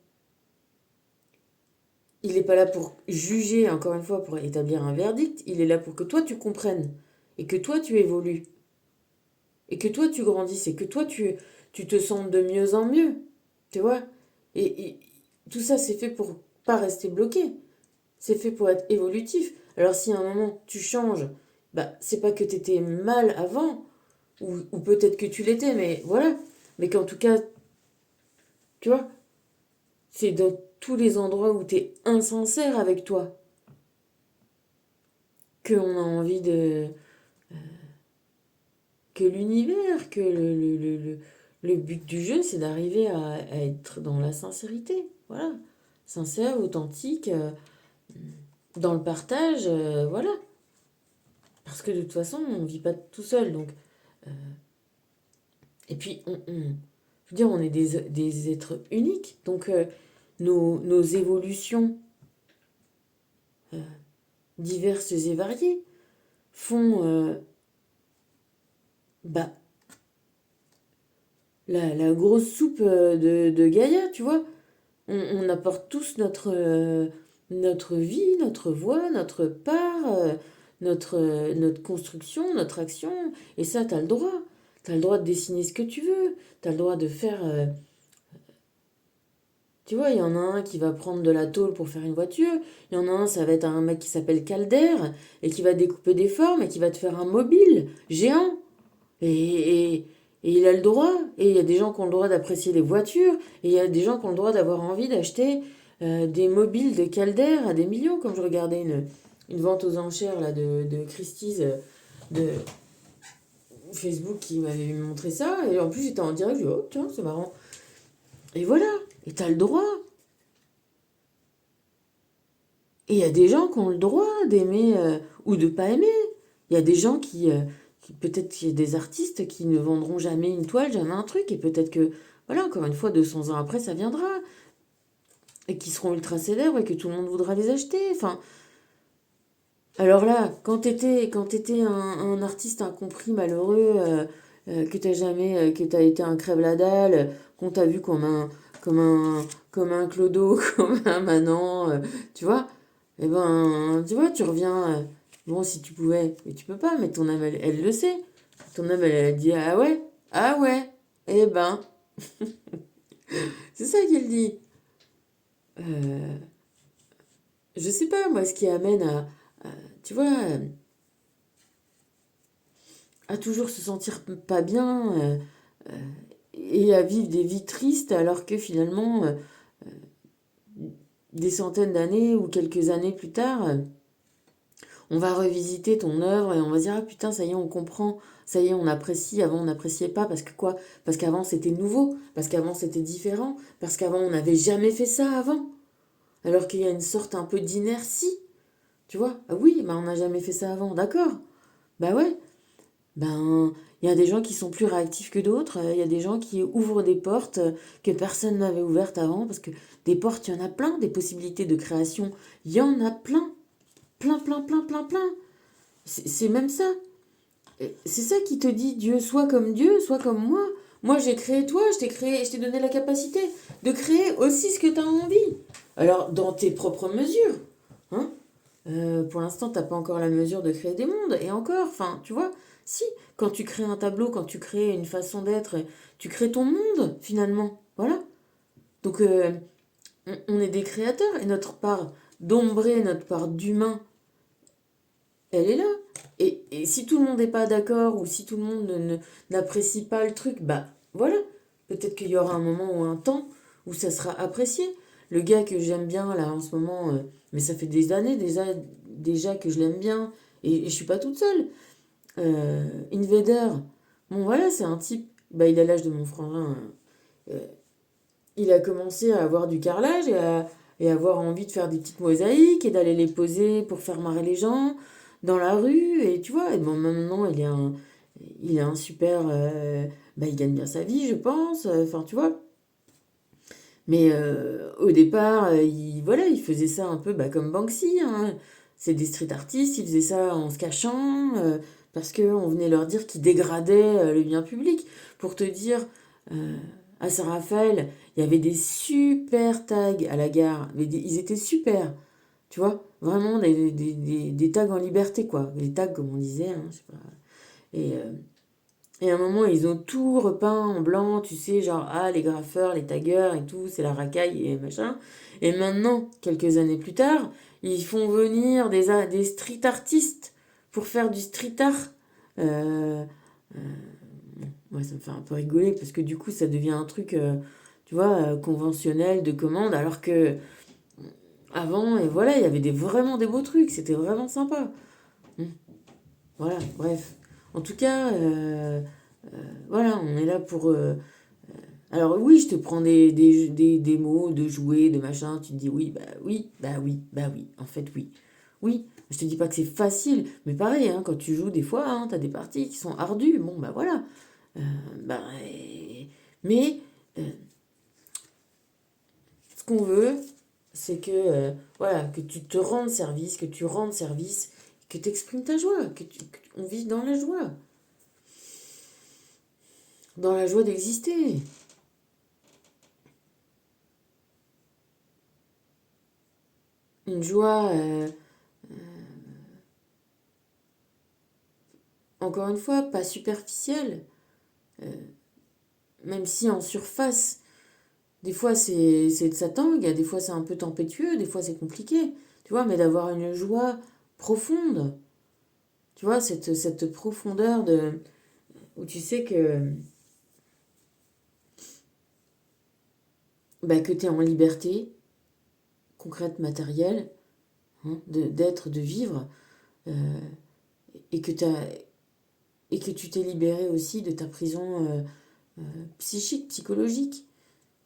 Il n'est pas là pour juger, encore une fois, pour établir un verdict. Il est là pour que toi, tu comprennes. Et que toi, tu évolues. Et que toi, tu grandisses. Et que toi, tu te sentes de mieux en mieux. Tu vois, et tout ça, c'est fait pour pas rester bloqué. C'est fait pour être évolutif. Alors si à un moment tu changes, c'est pas que tu étais mal avant, ou peut-être que tu l'étais, mais voilà. Mais qu'en tout cas, tu vois, c'est dans tous les endroits où tu es insincère avec toi qu'on a envie que l'univers, que le but du jeu, c'est d'arriver à être dans la sincérité. Voilà. Sincère, authentique, dans le partage, voilà. Parce que de toute façon, on ne vit pas tout seul. Donc, et puis, je veux dire, on est des êtres uniques. Donc, nos évolutions diverses et variées font bah, la grosse soupe de Gaïa, tu vois. On apporte tous notre vie, notre voix, notre part, notre construction, notre action. Et ça, tu as le droit. T'as le droit de dessiner ce que tu veux. T'as le droit de faire... Tu vois, il y en a un qui va prendre de la tôle pour faire une voiture. Il y en a un, ça va être un mec qui s'appelle Calder et qui va découper des formes et qui va te faire un mobile géant. Et, et, et il a le droit. Et il y a des gens qui ont le droit d'apprécier les voitures. Et il y a des gens qui ont le droit d'avoir envie d'acheter des mobiles de Calder à des millions. Comme je regardais une vente aux enchères là, de Christie's de Facebook qui m'avait montré ça. Et en plus, j'étais en direct. Je dis, oh, tiens, c'est marrant. Et voilà. Et t'as le droit. Et il y a des gens qui ont le droit d'aimer ou de pas aimer. Il y a des gens peut-être qu'il y a des artistes qui ne vendront jamais une toile, jamais un truc, et peut-être que, voilà, encore une fois, 200 ans après, ça viendra, et qui seront ultra célèbres et que tout le monde voudra les acheter. Enfin, alors là, quand t'étais un artiste incompris, malheureux, que t'as été un crève la dalle, qu'on t'a vu comme un, comme un clodo, comme un manant, tu vois, eh ben, tu vois, tu reviens, bon, si tu pouvais, mais tu peux pas, mais ton âme, elle le sait. Ton âme, elle dit, ah ouais, eh ben, c'est ça qu'elle dit. Euh, je sais pas, moi, ce qui amène tu vois, à toujours se sentir pas bien et à vivre des vies tristes alors que finalement, des centaines d'années ou quelques années plus tard, on va revisiter ton œuvre et on va se dire, ah putain, ça y est, on comprend, ça y est, on apprécie, avant on n'appréciait pas, parce que quoi? Parce qu'avant c'était nouveau, parce qu'avant c'était différent, parce qu'avant on n'avait jamais fait ça avant, alors qu'il y a une sorte un peu d'inertie, tu vois? Ah oui, bah on n'a jamais fait ça avant, d'accord? Bah ouais, ben, il y a des gens qui sont plus réactifs que d'autres, il y a des gens qui ouvrent des portes que personne n'avait ouvertes avant, parce que des portes, il y en a plein, des possibilités de création, il y en a plein, plein, plein, plein, plein, plein. C'est même ça. C'est ça qui te dit Dieu, Dieu, soit comme moi. Moi, j'ai créé toi, je t'ai créé, je t'ai donné la capacité de créer aussi ce que tu as envie. Alors, dans tes propres mesures. Hein. Pour l'instant, t'as pas encore la mesure de créer des mondes. Et encore, enfin, tu vois, si, quand tu crées un tableau, quand tu crées une façon d'être, tu crées ton monde, finalement. Voilà. Donc, on est des créateurs. Et notre part d'ombré, notre part d'humain, elle est là. Et si tout le monde n'est pas d'accord ou si tout le monde n'apprécie pas le truc, bah voilà. Peut-être qu'il y aura un moment ou un temps où ça sera apprécié. Le gars que j'aime bien là en ce moment, mais ça fait des années déjà que je l'aime bien et je suis pas toute seule. Invader, bon voilà, c'est un type, bah il a l'âge de mon frangin. euh, il a commencé à avoir du carrelage et à avoir envie de faire des petites mosaïques et d'aller les poser pour faire marrer les gens dans la rue. Et tu vois, et bon, maintenant, il est un super... bah, il gagne bien sa vie, je pense. Enfin, tu vois. Mais au départ, voilà, il faisait ça un peu bah, comme Banksy. Hein. C'est des street artistes, ils faisaient ça en se cachant parce qu'on venait leur dire qu'ils dégradaient le bien public. Pour te dire, euh, à Saint-Raphaël, il y avait des super tags à la gare. Mais ils étaient super, tu vois. Vraiment des tags en liberté, quoi. Des tags, comme on disait, hein, je sais pas. Et, et à un moment, ils ont tout repeint en blanc, tu sais, genre, ah, les graffeurs, les taggeurs et tout, c'est la racaille et machin. Et maintenant, quelques années plus tard, ils font venir des street artistes pour faire du street art. Euh, Moi, ça me fait un peu rigoler parce que du coup, ça devient un truc, tu vois, conventionnel, de commande, alors que avant, et voilà, il y avait vraiment des beaux trucs, c'était vraiment sympa. Hmm. Voilà, bref. En tout cas, voilà, on est là pour... alors oui, je te prends des mots, de jouets, de machin, tu te dis oui, bah oui, bah oui, bah oui, en fait oui. Oui, je te dis pas que c'est facile, mais pareil, hein, quand tu joues des fois, hein, t'as des parties qui sont ardues, bon bah voilà. Euh, bah, mais euh, ce qu'on veut, c'est que, voilà, que tu te rendes service, que tu rendes service, que tu exprimes ta joie, qu'on vive dans la joie d'exister. Une joie, encore une fois, pas superficielle, même si en surface, des fois ça tangue, des fois c'est un peu tempétueux, des fois c'est compliqué, tu vois, mais d'avoir une joie profonde, tu vois, cette profondeur où tu sais que tu es en liberté, concrète, matérielle, hein, d'être, de vivre, euh, et et que tu t'es libéré aussi de ta prison psychique, psychologique,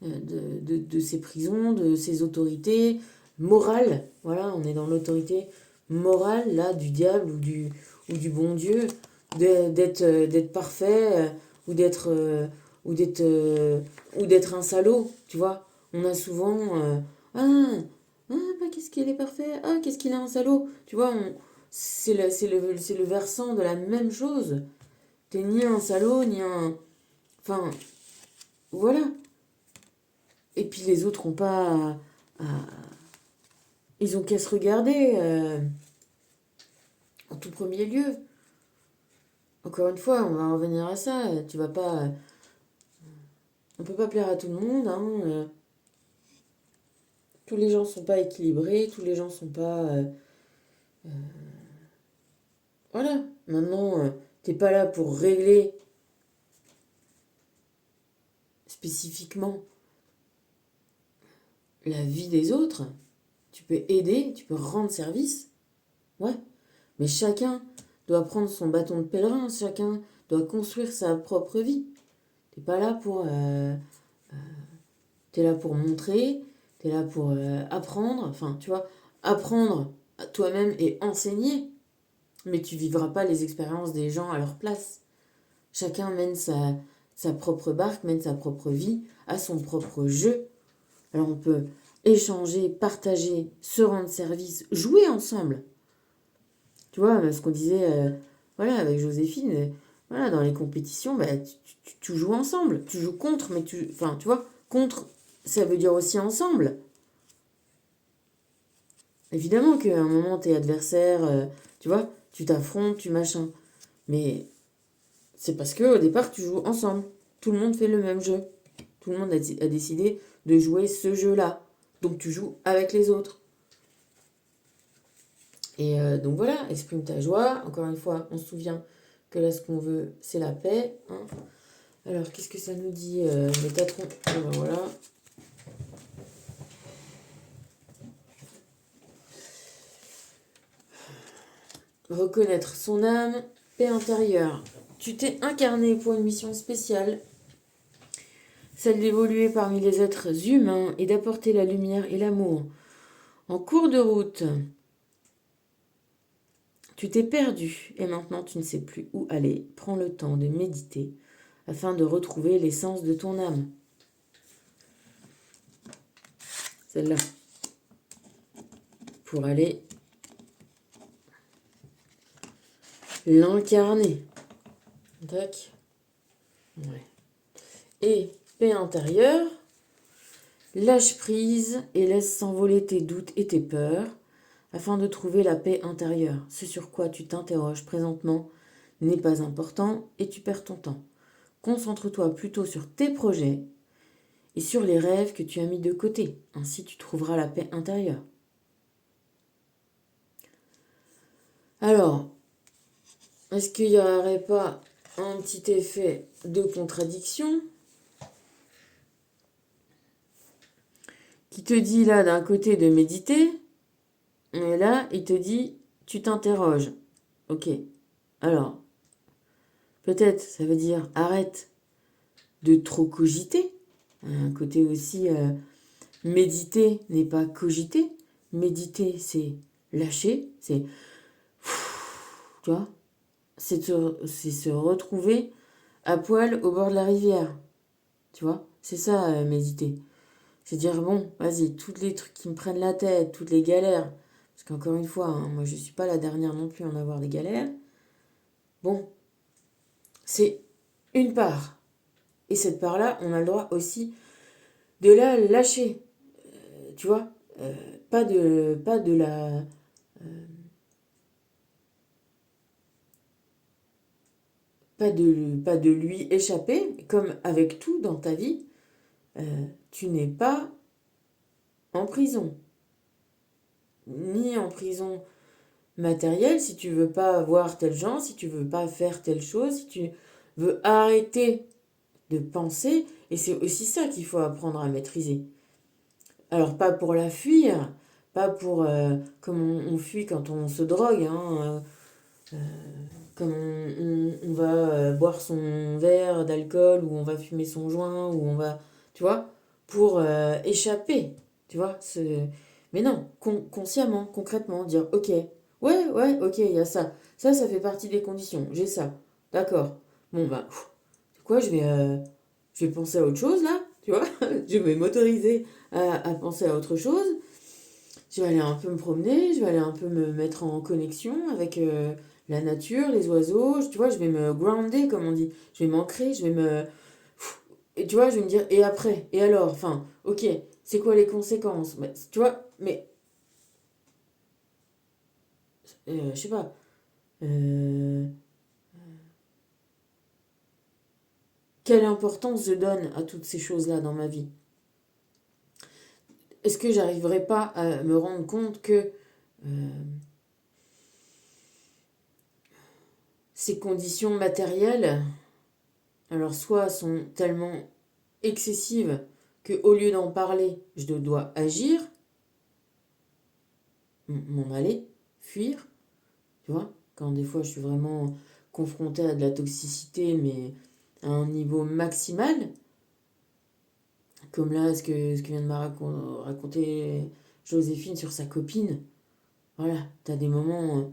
de ces prisons, de ces autorités morales. Voilà, on est dans l'autorité morale, là, du diable ou du bon Dieu, d'être parfait, ou d'être ou d'être ou d'être un salaud, tu vois. On a souvent ah, qu'est-ce qu'il est parfait, ah, qu'est-ce qu'il est un salaud, tu vois. C'est le versant de la même chose. T'es ni un salaud, ni un... Enfin, voilà. Et puis les autres ont pas... ils ont qu'à se regarder en tout premier lieu. Encore une fois, on va revenir à ça. Tu vas pas... On peut pas plaire à tout le monde. Hein, tous les gens sont pas équilibrés. Tous les gens sont pas... voilà. Maintenant, t'es pas là pour régler spécifiquement la vie des autres. Tu peux aider, tu peux rendre service. Ouais. Mais chacun doit prendre son bâton de pèlerin. Chacun doit construire sa propre vie. T'es pas là pour... t'es là pour montrer, t'es là pour apprendre. Enfin, tu vois, apprendre à toi-même et enseigner. Mais tu vivras pas les expériences des gens à leur place. Chacun mène sa propre barque, mène sa propre vie, a son propre jeu. Alors on peut échanger, partager, se rendre service, jouer ensemble. Tu vois, ce qu'on disait voilà, avec Joséphine, voilà, dans les compétitions, bah, tu joues ensemble. Tu joues contre, mais enfin, tu vois, contre, ça veut dire aussi ensemble. Évidemment qu'à un moment, t'es adversaire, tu vois, tu t'affrontes, tu machin. Mais c'est parce qu'au départ, tu joues ensemble. Tout le monde fait le même jeu. Tout le monde a décidé de jouer ce jeu-là. Donc tu joues avec les autres. Et donc voilà, exprime ta joie. Encore une fois, on se souvient que là, ce qu'on veut, c'est la paix. Hein. Alors, qu'est-ce que ça nous dit Métatron. Voilà. Reconnaître son âme, paix intérieure. Tu t'es incarné pour une mission spéciale, celle d'évoluer parmi les êtres humains et d'apporter la lumière et l'amour. En cours de route, tu t'es perdu et maintenant tu ne sais plus où aller. Prends le temps de méditer afin de retrouver l'essence de ton âme. Celle-là. Pour aller l'incarner. Tac. Ouais. Et paix intérieure. Lâche prise et laisse s'envoler tes doutes et tes peurs afin de trouver la paix intérieure. Ce sur quoi tu t'interroges présentement n'est pas important et tu perds ton temps. Concentre-toi plutôt sur tes projets et sur les rêves que tu as mis de côté. Ainsi, tu trouveras la paix intérieure. Alors, est-ce qu'il n'y aurait pas un petit effet de contradiction qui te dit là d'un côté de méditer, et là il te dit tu t'interroges. Ok, alors peut-être ça veut dire arrête de trop cogiter. Un côté aussi méditer n'est pas cogiter. Méditer c'est lâcher, c'est tu vois, c'est se retrouver à poil au bord de la rivière. Tu vois, c'est ça méditer. C'est dire, bon, vas-y, tous les trucs qui me prennent la tête, toutes les galères, parce qu'encore une fois, hein, moi je suis pas la dernière non plus à en avoir des galères, bon, c'est une part. Et cette part-là, on a le droit aussi de la lâcher, tu vois, pas de la... pas de lui échapper, comme avec tout dans ta vie, tu n'es pas en prison. Ni en prison matérielle, si tu veux pas voir tel genre, si tu veux pas faire telle chose, si tu veux arrêter de penser, et c'est aussi ça qu'il faut apprendre à maîtriser. Alors pas pour la fuir, pas pour comme on fuit quand on se drogue, hein, comme on va boire son verre d'alcool, ou on va fumer son joint, ou on va, tu vois, pour échapper, tu vois. Mais non, consciemment, concrètement, dire, ok, ouais, ok, il y a ça. Ça fait partie des conditions, j'ai ça. D'accord. Bon, bah, c'est quoi, je vais penser à autre chose, là, tu vois. Je vais m'autoriser à penser à autre chose. Je vais aller un peu me promener, je vais aller un peu me mettre en connexion avec la nature, les oiseaux, tu vois, je vais me grounder, comme on dit. Je vais m'ancrer, je vais me... Et tu vois, je vais me dire, et après? Et alors? Enfin, ok, c'est quoi les conséquences? Mais, tu vois, mais, je sais pas. euh, Quelle importance je donne à toutes ces choses-là dans ma vie? Est-ce que j'arriverai pas à me rendre compte que euh, ces conditions matérielles, alors soit sont tellement excessive que au lieu d'en parler, je dois agir, m'en aller, fuir, tu vois, quand des fois je suis vraiment confrontée à de la toxicité, mais à un niveau maximal, comme là ce que vient de me raconter Joséphine sur sa copine, voilà, t'as des moments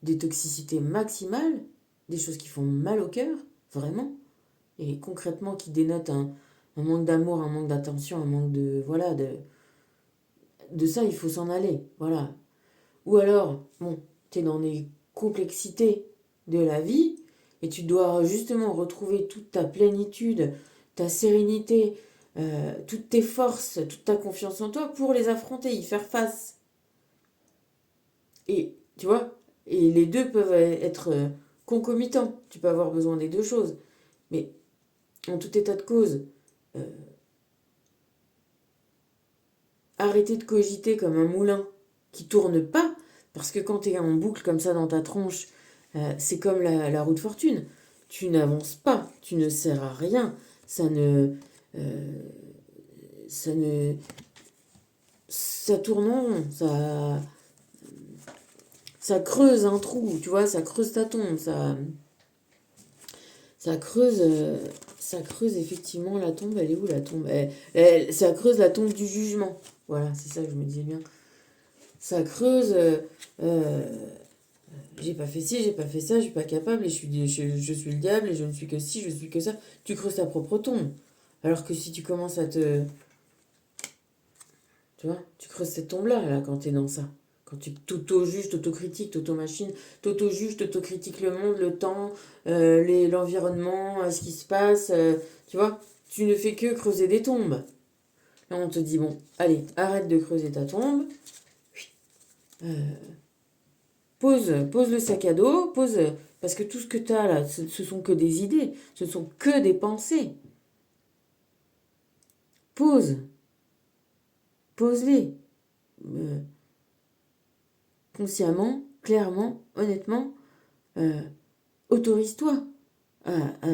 de toxicité maximale, des choses qui font mal au cœur, vraiment, et concrètement qui dénotent un manque d'amour, un manque d'attention, un manque de, voilà, de ça, il faut s'en aller. Voilà. Ou alors, bon, tu es dans les complexités de la vie et tu dois justement retrouver toute ta plénitude, ta sérénité, toutes tes forces, toute ta confiance en toi pour les affronter, y faire face. Et tu vois, et les deux peuvent être concomitants. Tu peux avoir besoin des deux choses. Mais en tout état de cause, euh, arrêter de cogiter comme un moulin qui tourne pas, parce que quand tu es en boucle comme ça dans ta tronche, c'est comme la roue de fortune. Tu n'avances pas, tu ne sers à rien, ça ne, euh, ça ne, ça tourne en rond, ça creuse un trou, tu vois, ça creuse ta tombe, ça creuse, ça creuse effectivement la tombe. Elle est où la tombe? Ça creuse la tombe du jugement. Voilà, c'est ça que je me disais bien. Ça creuse. Euh, j'ai pas fait ci, j'ai pas fait ça, je suis pas capable et je suis le diable et je ne suis que ci, je suis que ça. Tu creuses ta propre tombe. Alors que si tu commences à te. Tu vois, tu creuses cette tombe-là, là, quand t'es dans ça. Quand tu t'auto-juges, t'auto-critiques, t'auto-machines, t'auto-juges, t'auto-critiques le monde, le temps, l'environnement, ce qui se passe, tu vois, tu ne fais que creuser des tombes. Là, on te dit, bon, allez, arrête de creuser ta tombe, pose le sac à dos, parce que tout ce que tu as là, ce sont que des idées, ce sont que des pensées. Pose, pose-les. Euh, Consciemment, clairement, honnêtement, euh, autorise-toi à, à,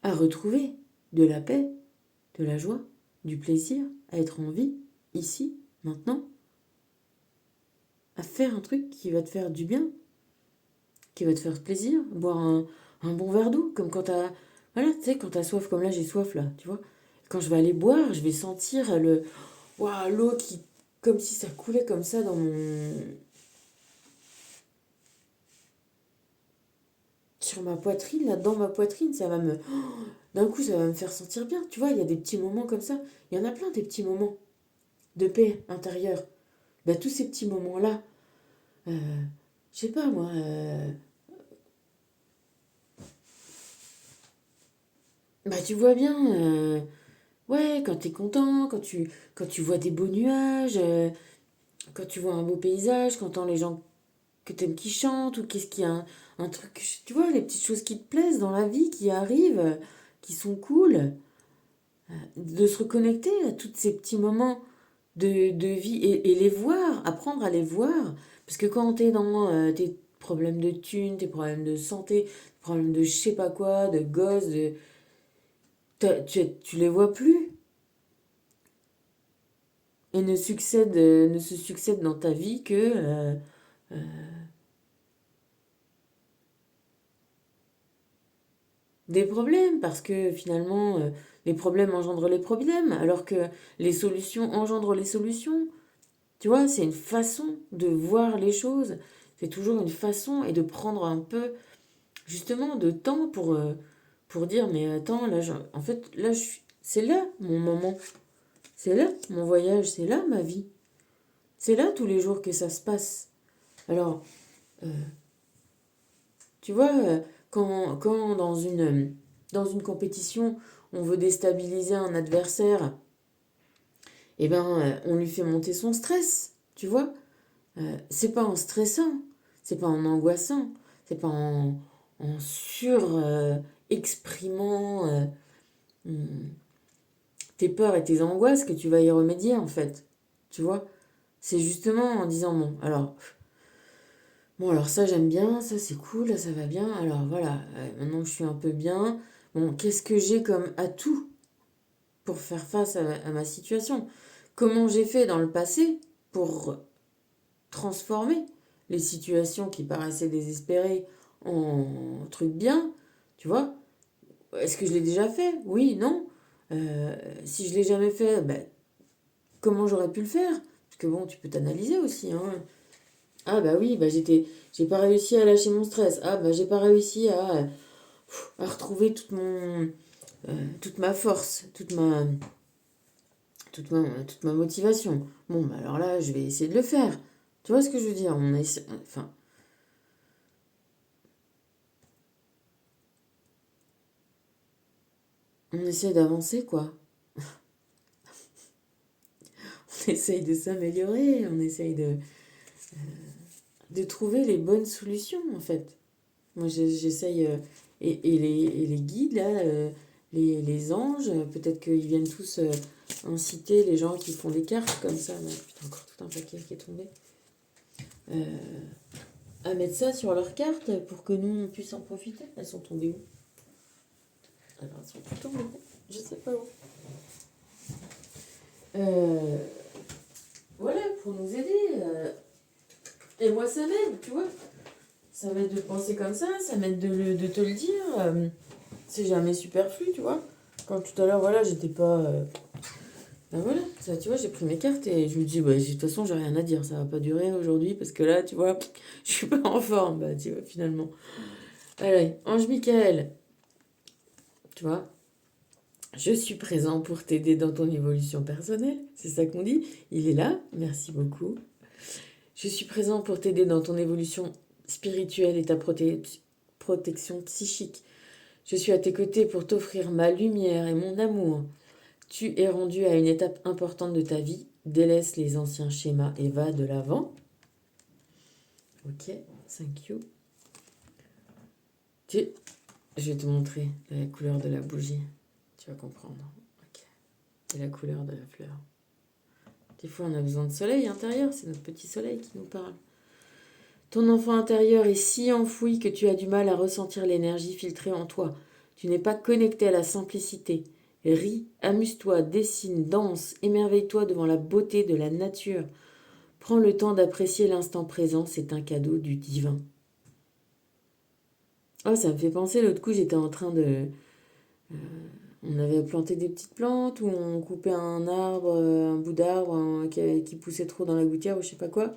à retrouver de la paix, de la joie, du plaisir, à être en vie, ici, maintenant, à faire un truc qui va te faire du bien, qui va te faire plaisir, boire un bon verre d'eau, comme quand t'as... Voilà, tu sais, quand t'as soif, comme là j'ai soif là, tu vois. Quand je vais aller boire, je vais sentir waouh, l'eau qui... Comme si ça coulait comme ça dans mon... Sur ma poitrine, là, dans ma poitrine, ça va me... D'un coup, ça va me faire sentir bien. Tu vois, il y a des petits moments comme ça. Il y en a plein des petits moments de paix intérieure. Bah, tous ces petits moments-là, euh, je sais pas moi, bah tu vois bien, ouais, quand t'es content, quand tu vois des beaux nuages, quand tu vois un beau paysage, quand t'entends les gens que t'aimes qui chantent, ou qu'est-ce qu'il y a un truc, tu vois, les petites choses qui te plaisent dans la vie, qui arrivent, qui sont cool, de se reconnecter à tous ces petits moments de vie et les voir, apprendre à les voir. Parce que quand t'es dans tes problèmes de thunes, tes problèmes de santé, problèmes de je sais pas quoi, de gosses, tu les vois plus et ne se succèdent dans ta vie que des problèmes, parce que finalement, les problèmes engendrent les problèmes, alors que les solutions engendrent les solutions. Tu vois, c'est une façon de voir les choses. C'est toujours une façon et de prendre un peu, justement, de temps pour dire, mais attends, là, en fait, là, c'est là mon moment. C'est là mon voyage, c'est là ma vie. C'est là tous les jours que ça se passe. Alors, euh, tu vois, quand dans une compétition, on veut déstabiliser un adversaire, eh ben, on lui fait monter son stress, tu vois. C'est pas en stressant, c'est pas en angoissant, c'est pas en exprimant tes peurs et tes angoisses que tu vas y remédier, en fait. Tu vois. C'est justement en disant, bon, alors ça j'aime bien, ça c'est cool, là ça va bien, alors voilà, maintenant que je suis un peu bien, bon, qu'est-ce que j'ai comme atout pour faire face à ma situation? Comment j'ai fait dans le passé pour transformer les situations qui paraissaient désespérées en trucs bien, tu vois? Est-ce que je l'ai déjà fait? Oui, non. Si je l'ai jamais fait, ben, comment j'aurais pu le faire? Parce que bon, tu peux t'analyser aussi, hein. Ah bah oui, bah j'ai pas réussi à lâcher mon stress. Ah bah j'ai pas réussi à retrouver toute ma force, toute ma motivation. Bon, bah alors là, je vais essayer de le faire. Tu vois ce que je veux dire? Enfin, on essaie d'avancer, quoi. On essaye de s'améliorer, on essaye de trouver les bonnes solutions, en fait. Moi, j'essaye. Et les guides, là, les anges, peut-être qu'ils viennent tous inciter les gens qui font des cartes comme ça. Là, putain, encore tout un paquet qui est tombé. euh, à mettre ça sur leur carte pour que nous, on puisse en profiter. Elles sont tombées où? Alors, elles sont toutes tombées. Je sais pas où. Euh, voilà, pour nous aider. Et moi, ça m'aide, tu vois. Ça m'aide de penser comme ça m'aide de te le dire. C'est jamais superflu, tu vois. Quand tout à l'heure, voilà, j'étais pas. Ben voilà, ça, tu vois, j'ai pris mes cartes et je me dis, bah, de toute façon, j'ai rien à dire, ça va pas durer aujourd'hui parce que là, tu vois, je suis pas en forme, bah, tu vois, finalement. Allez, Ange Michael, tu vois, je suis présent pour t'aider dans ton évolution personnelle, c'est ça qu'on dit. Il est là, merci beaucoup. Je suis présent pour t'aider dans ton évolution spirituelle et ta protection psychique. Je suis à tes côtés pour t'offrir ma lumière et mon amour. Tu es rendu à une étape importante de ta vie. Délaisse les anciens schémas et va de l'avant. Ok, thank you. Je vais te montrer la couleur de la bougie. Tu vas comprendre. Ok. Et la couleur de la fleur. Des fois, on a besoin de soleil intérieur. C'est notre petit soleil qui nous parle. Ton enfant intérieur est si enfoui que tu as du mal à ressentir l'énergie filtrée en toi. Tu n'es pas connecté à la simplicité. Ris, amuse-toi, dessine, danse, émerveille-toi devant la beauté de la nature. Prends le temps d'apprécier l'instant présent, c'est un cadeau du divin. Oh, ça me fait penser, l'autre coup, j'étais en train de... On avait planté des petites plantes, ou on coupait un arbre, un bout d'arbre qui poussait trop dans la gouttière, ou je sais pas quoi.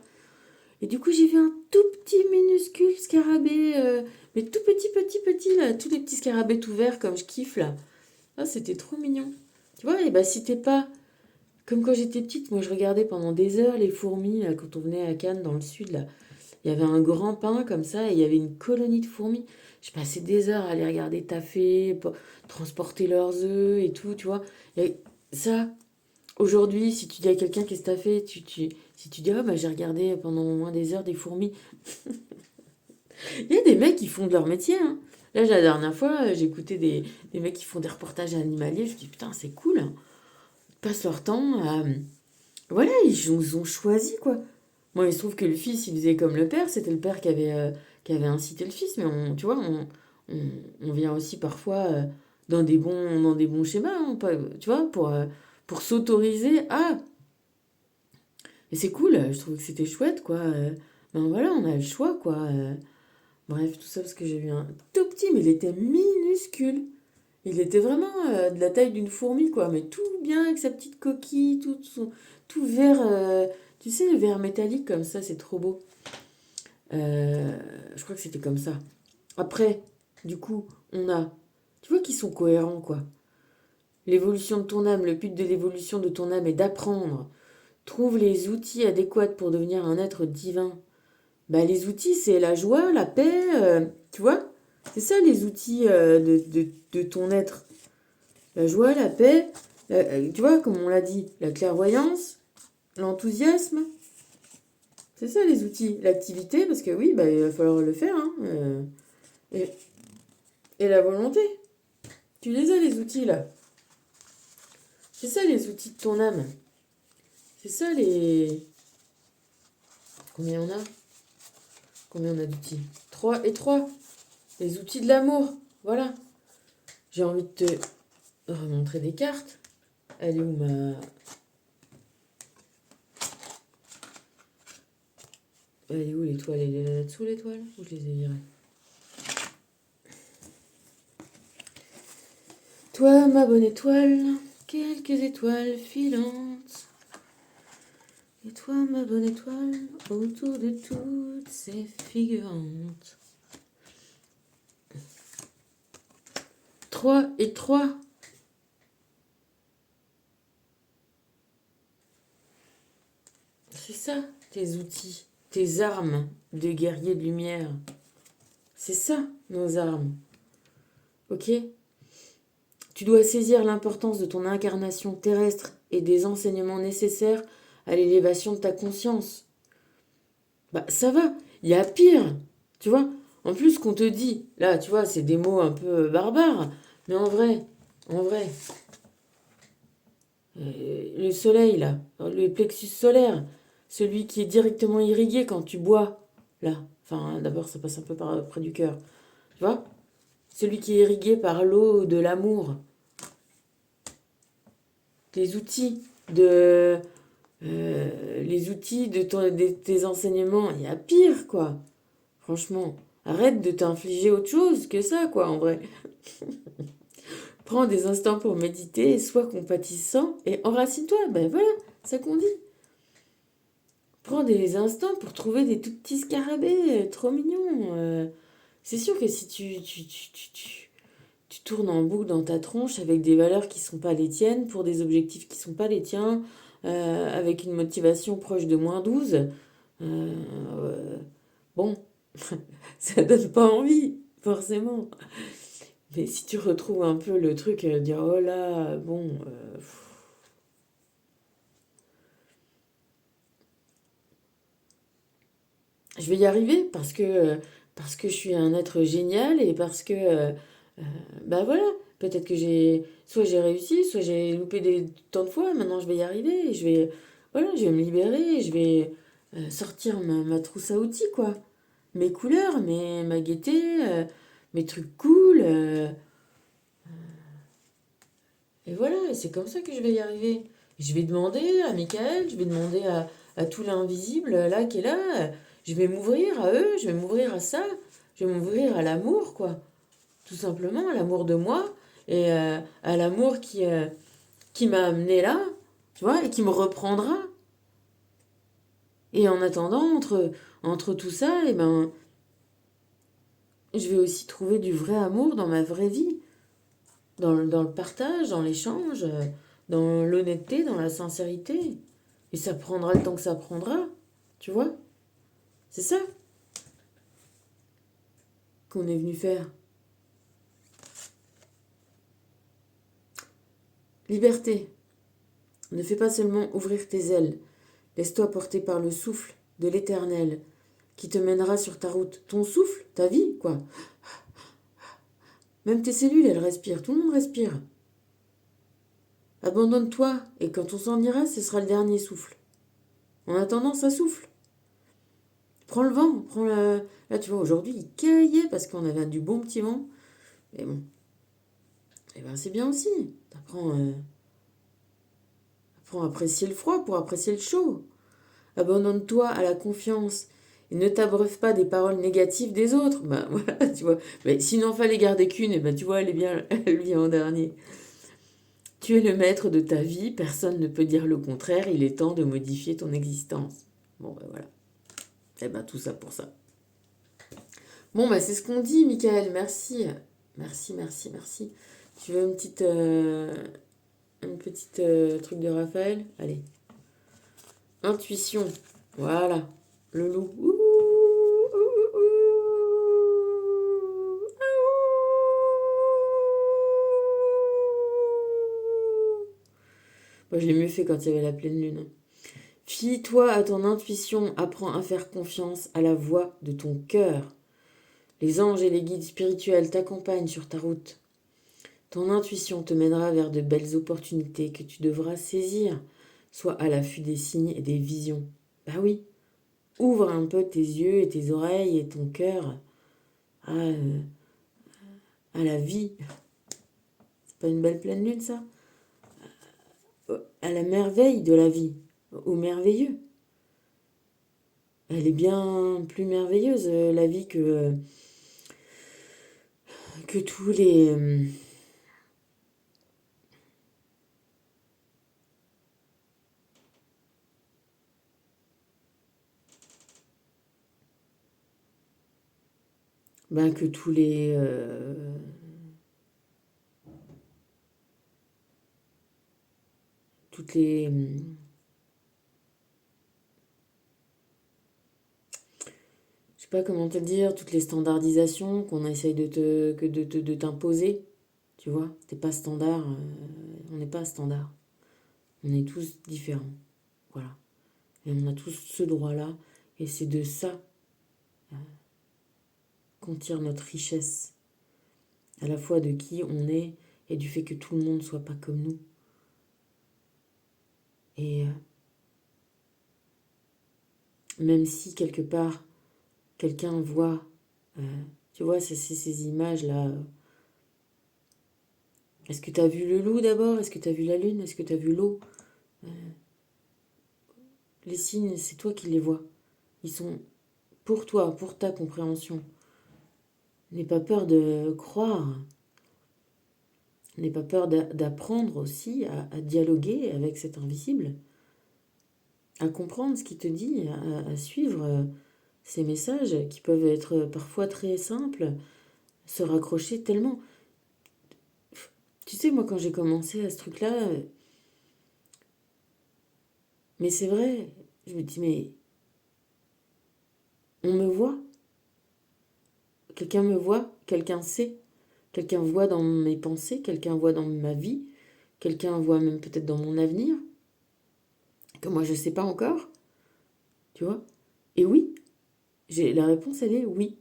Et du coup, j'ai vu un tout petit minuscule scarabée, mais tout petit, là, tous les petits scarabées tout verts, comme je kiffe, là. Ah, c'était trop mignon. Tu vois, et bah si t'es pas... Comme quand j'étais petite, moi je regardais pendant des heures les fourmis, là, quand on venait à Cannes, dans le sud, là. Il y avait un grand pin comme ça, et il y avait une colonie de fourmis. Je passais des heures à les regarder taffer, transporter leurs œufs et tout, tu vois. Et ça, Aujourd'hui, si tu dis à quelqu'un qu'est-ce que t'as fait, si tu dis, ah bah j'ai regardé pendant au moins des heures des fourmis. Il y a des mecs qui font de leur métier, hein. Là, la dernière fois, j'écoutais des mecs qui font des reportages animaliers. Je me dis, putain, c'est cool, hein. Ils passent leur temps à. Voilà, ils ont choisi, quoi. Moi, il se trouve que le fils, il faisait comme le père. C'était le père qui avait incité le fils. Mais tu vois, on, on vient aussi parfois dans des bons schémas, hein, tu vois, pour s'autoriser à. Et c'est cool, je trouve que c'était chouette, quoi. Ben voilà, on a le choix, quoi. Bref, tout ça parce que j'ai vu un tout petit, mais il était minuscule. Il était vraiment de la taille d'une fourmi, quoi. Mais tout bien avec sa petite coquille, tout vert. Tu sais, le vert métallique comme ça, c'est trop beau. Euh, je crois que c'était comme ça. Après, du coup, on a. Tu vois qu'ils sont cohérents, quoi. L'évolution de ton âme, le but de l'évolution de ton âme est d'apprendre. Trouve les outils adéquats pour devenir un être divin. Bah, les outils, c'est la joie, la paix, tu vois? C'est ça les outils de ton être. La joie, la paix, tu vois, comme on l'a dit, la clairvoyance, l'enthousiasme. C'est ça les outils. L'activité, parce que oui, bah, il va falloir le faire, hein, et, et la volonté. Tu les as, les outils, là. C'est ça les outils de ton âme. C'est ça les... Combien on a? Combien on a d'outils? 3 et 3. Les outils de l'amour. Voilà. J'ai envie de te remontrer des cartes. Elle est où ma... Elle est où l'étoile? Elle est là-dessous l'étoile? Ou je les ai virées? Toi, ma bonne étoile, quelques étoiles filantes. Et toi, ma bonne étoile, autour de toutes ces figurantes. 3 et 3. C'est ça, tes outils, tes armes de guerrier de lumière. C'est ça, nos armes. Ok? Tu dois saisir l'importance de ton incarnation terrestre et des enseignements nécessaires à l'élévation de ta conscience. Bah, ça va, il y a pire, tu vois. En plus, ce qu'on te dit, là, tu vois, c'est des mots un peu barbares, mais en vrai, le soleil, là, le plexus solaire, celui qui est directement irrigué quand tu bois, là, enfin, d'abord, ça passe un peu près du cœur, tu vois, celui qui est irrigué par l'eau de l'amour, tes outils de... les outils de tes enseignements, il y a pire, quoi. Franchement, arrête de t'infliger autre chose que ça, quoi, en vrai. Prends des instants pour méditer, sois compatissant et enracine-toi. Ben voilà, ça qu'on dit. Prends des instants pour trouver des tout petits scarabées, trop mignons. C'est sûr que si tu tournes en boucle dans ta tronche avec des valeurs qui sont pas les tiennes, pour des objectifs qui sont pas les tiens, avec une motivation proche de -12, euh, bon, ça donne pas envie, forcément. Mais si tu retrouves un peu le truc, dire oh là, bon, je vais y arriver parce que je suis un être génial et parce que, bah voilà, peut-être que soit j'ai réussi, soit j'ai loupé tant de fois, maintenant je vais y arriver, et voilà, je vais me libérer, je vais sortir ma trousse à outils, quoi. Mes couleurs, ma gaieté, mes trucs cool, et voilà, et c'est comme ça que je vais y arriver. Je vais demander à Michael, je vais demander à tout l'invisible là qui est là. Je vais m'ouvrir à eux, je vais m'ouvrir à ça, je vais m'ouvrir à l'amour, quoi. Tout simplement, à l'amour de moi et à l'amour qui m'a amené là, tu vois, et qui me reprendra. Et en attendant, entre tout ça, eh ben, je vais aussi trouver du vrai amour dans ma vraie vie. Dans le partage, dans l'échange, dans l'honnêteté, dans la sincérité. Et ça prendra le temps que ça prendra, tu vois. C'est ça qu'on est venu faire. Liberté. Ne fais pas seulement ouvrir tes ailes. Laisse-toi porter par le souffle de l'Éternel qui te mènera sur ta route. Ton souffle, ta vie, quoi. Même tes cellules, elles respirent. Tout le monde respire. Abandonne-toi, et quand on s'en ira, ce sera le dernier souffle. En attendant, ça souffle. Prends le vent, prends la... Là, tu vois, aujourd'hui, il caillait parce qu'on avait du bon petit vent. Mais bon, eh ben, c'est bien aussi. Apprends à apprécier le froid pour apprécier le chaud. Abandonne-toi à la confiance et ne t'abreuve pas des paroles négatives des autres. Ben voilà, tu vois. Mais s'il n'en fallait garder qu'une, et ben tu vois, elle est bien, elle vient en dernier. Tu es le maître de ta vie, personne ne peut dire le contraire, il est temps de modifier ton existence. Bon ben voilà. Eh ben tout ça pour ça. Bon ben c'est ce qu'on dit, Michael, merci. Merci, merci, merci. Tu veux une petite truc de Raphaël? Allez. Intuition. Voilà. Le loup. Ouh, ouh, ouh, ouh. Moi, je l'ai mieux fait quand il y avait la pleine lune. Fie-toi à ton intuition, apprends à faire confiance à la voix de ton cœur. Les anges et les guides spirituels t'accompagnent sur ta route. Ton intuition te mènera vers de belles opportunités que tu devras saisir. Sois à l'affût des signes et des visions. Bah oui, ouvre un peu tes yeux et tes oreilles et ton cœur à la vie. C'est pas une belle pleine lune, ça? À la merveille de la vie, au merveilleux. Elle est bien plus merveilleuse, la vie, que tous les... que tous les... toutes les... je sais pas comment te dire, toutes les standardisations qu'on essaye de t'imposer, tu vois, t'es pas standard, on n'est pas standard, on est tous différents, voilà, et on a tous ce droit-là, et c'est de ça qu'on tire notre richesse, à la fois de qui on est et du fait que tout le monde soit pas comme nous, et même si quelque part quelqu'un voit, tu vois, c'est ces images-là. Est-ce que tu as vu le loup d'abord? Est-ce que tu as vu la lune? Est-ce que tu as vu l'eau? Les signes, c'est toi qui les vois. Ils sont pour toi, pour ta compréhension. N'aie pas peur de croire. N'aie pas peur d'apprendre aussi à dialoguer avec cet invisible, à comprendre ce qu'il te dit, à suivre ces messages qui peuvent être parfois très simples, se raccrocher tellement. Tu sais, moi, quand j'ai commencé à ce truc-là, mais c'est vrai, je me dis, mais on me voit, quelqu'un me voit, quelqu'un sait, quelqu'un voit dans mes pensées, quelqu'un voit dans ma vie, quelqu'un voit même peut-être dans mon avenir, que moi je ne sais pas encore, tu vois. Et oui, la réponse, elle est oui.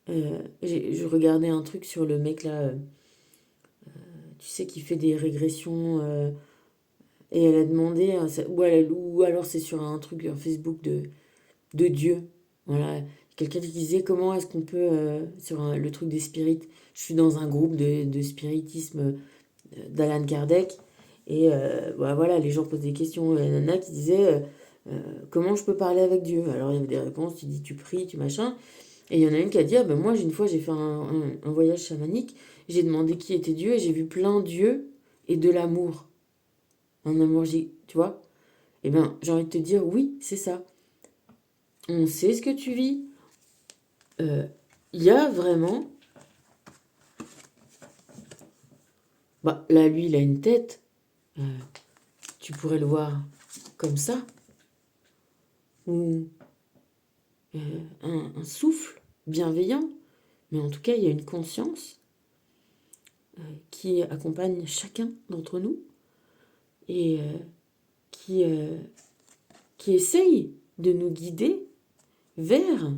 Je regardais un truc sur le mec là, tu sais, qui fait des régressions, et elle a demandé, ou alors c'est sur un truc, un Facebook de Dieu. Voilà. Quelqu'un qui disait comment est-ce qu'on peut, le truc des spirites, je suis dans un groupe de spiritisme d'Alan Kardec, et voilà, les gens posent des questions. Il y a une nana qui disait comment je peux parler avec Dieu? Alors il y avait des réponses, tu dis tu pries, tu machin. Et il y en a une qui a dit ah ben moi, une fois, j'ai fait un voyage chamanique, j'ai demandé qui était Dieu, et j'ai vu plein Dieu et de l'amour. Un amour, tu vois? Eh bien, j'ai envie de te dire oui, c'est ça. On sait ce que tu vis. Il y a vraiment... Bah, là, lui, il a une tête. Euh, tu pourrais le voir comme ça. Ou un souffle bienveillant. Mais en tout cas, il y a une conscience qui accompagne chacun d'entre nous. et qui, qui essaye de nous guider vers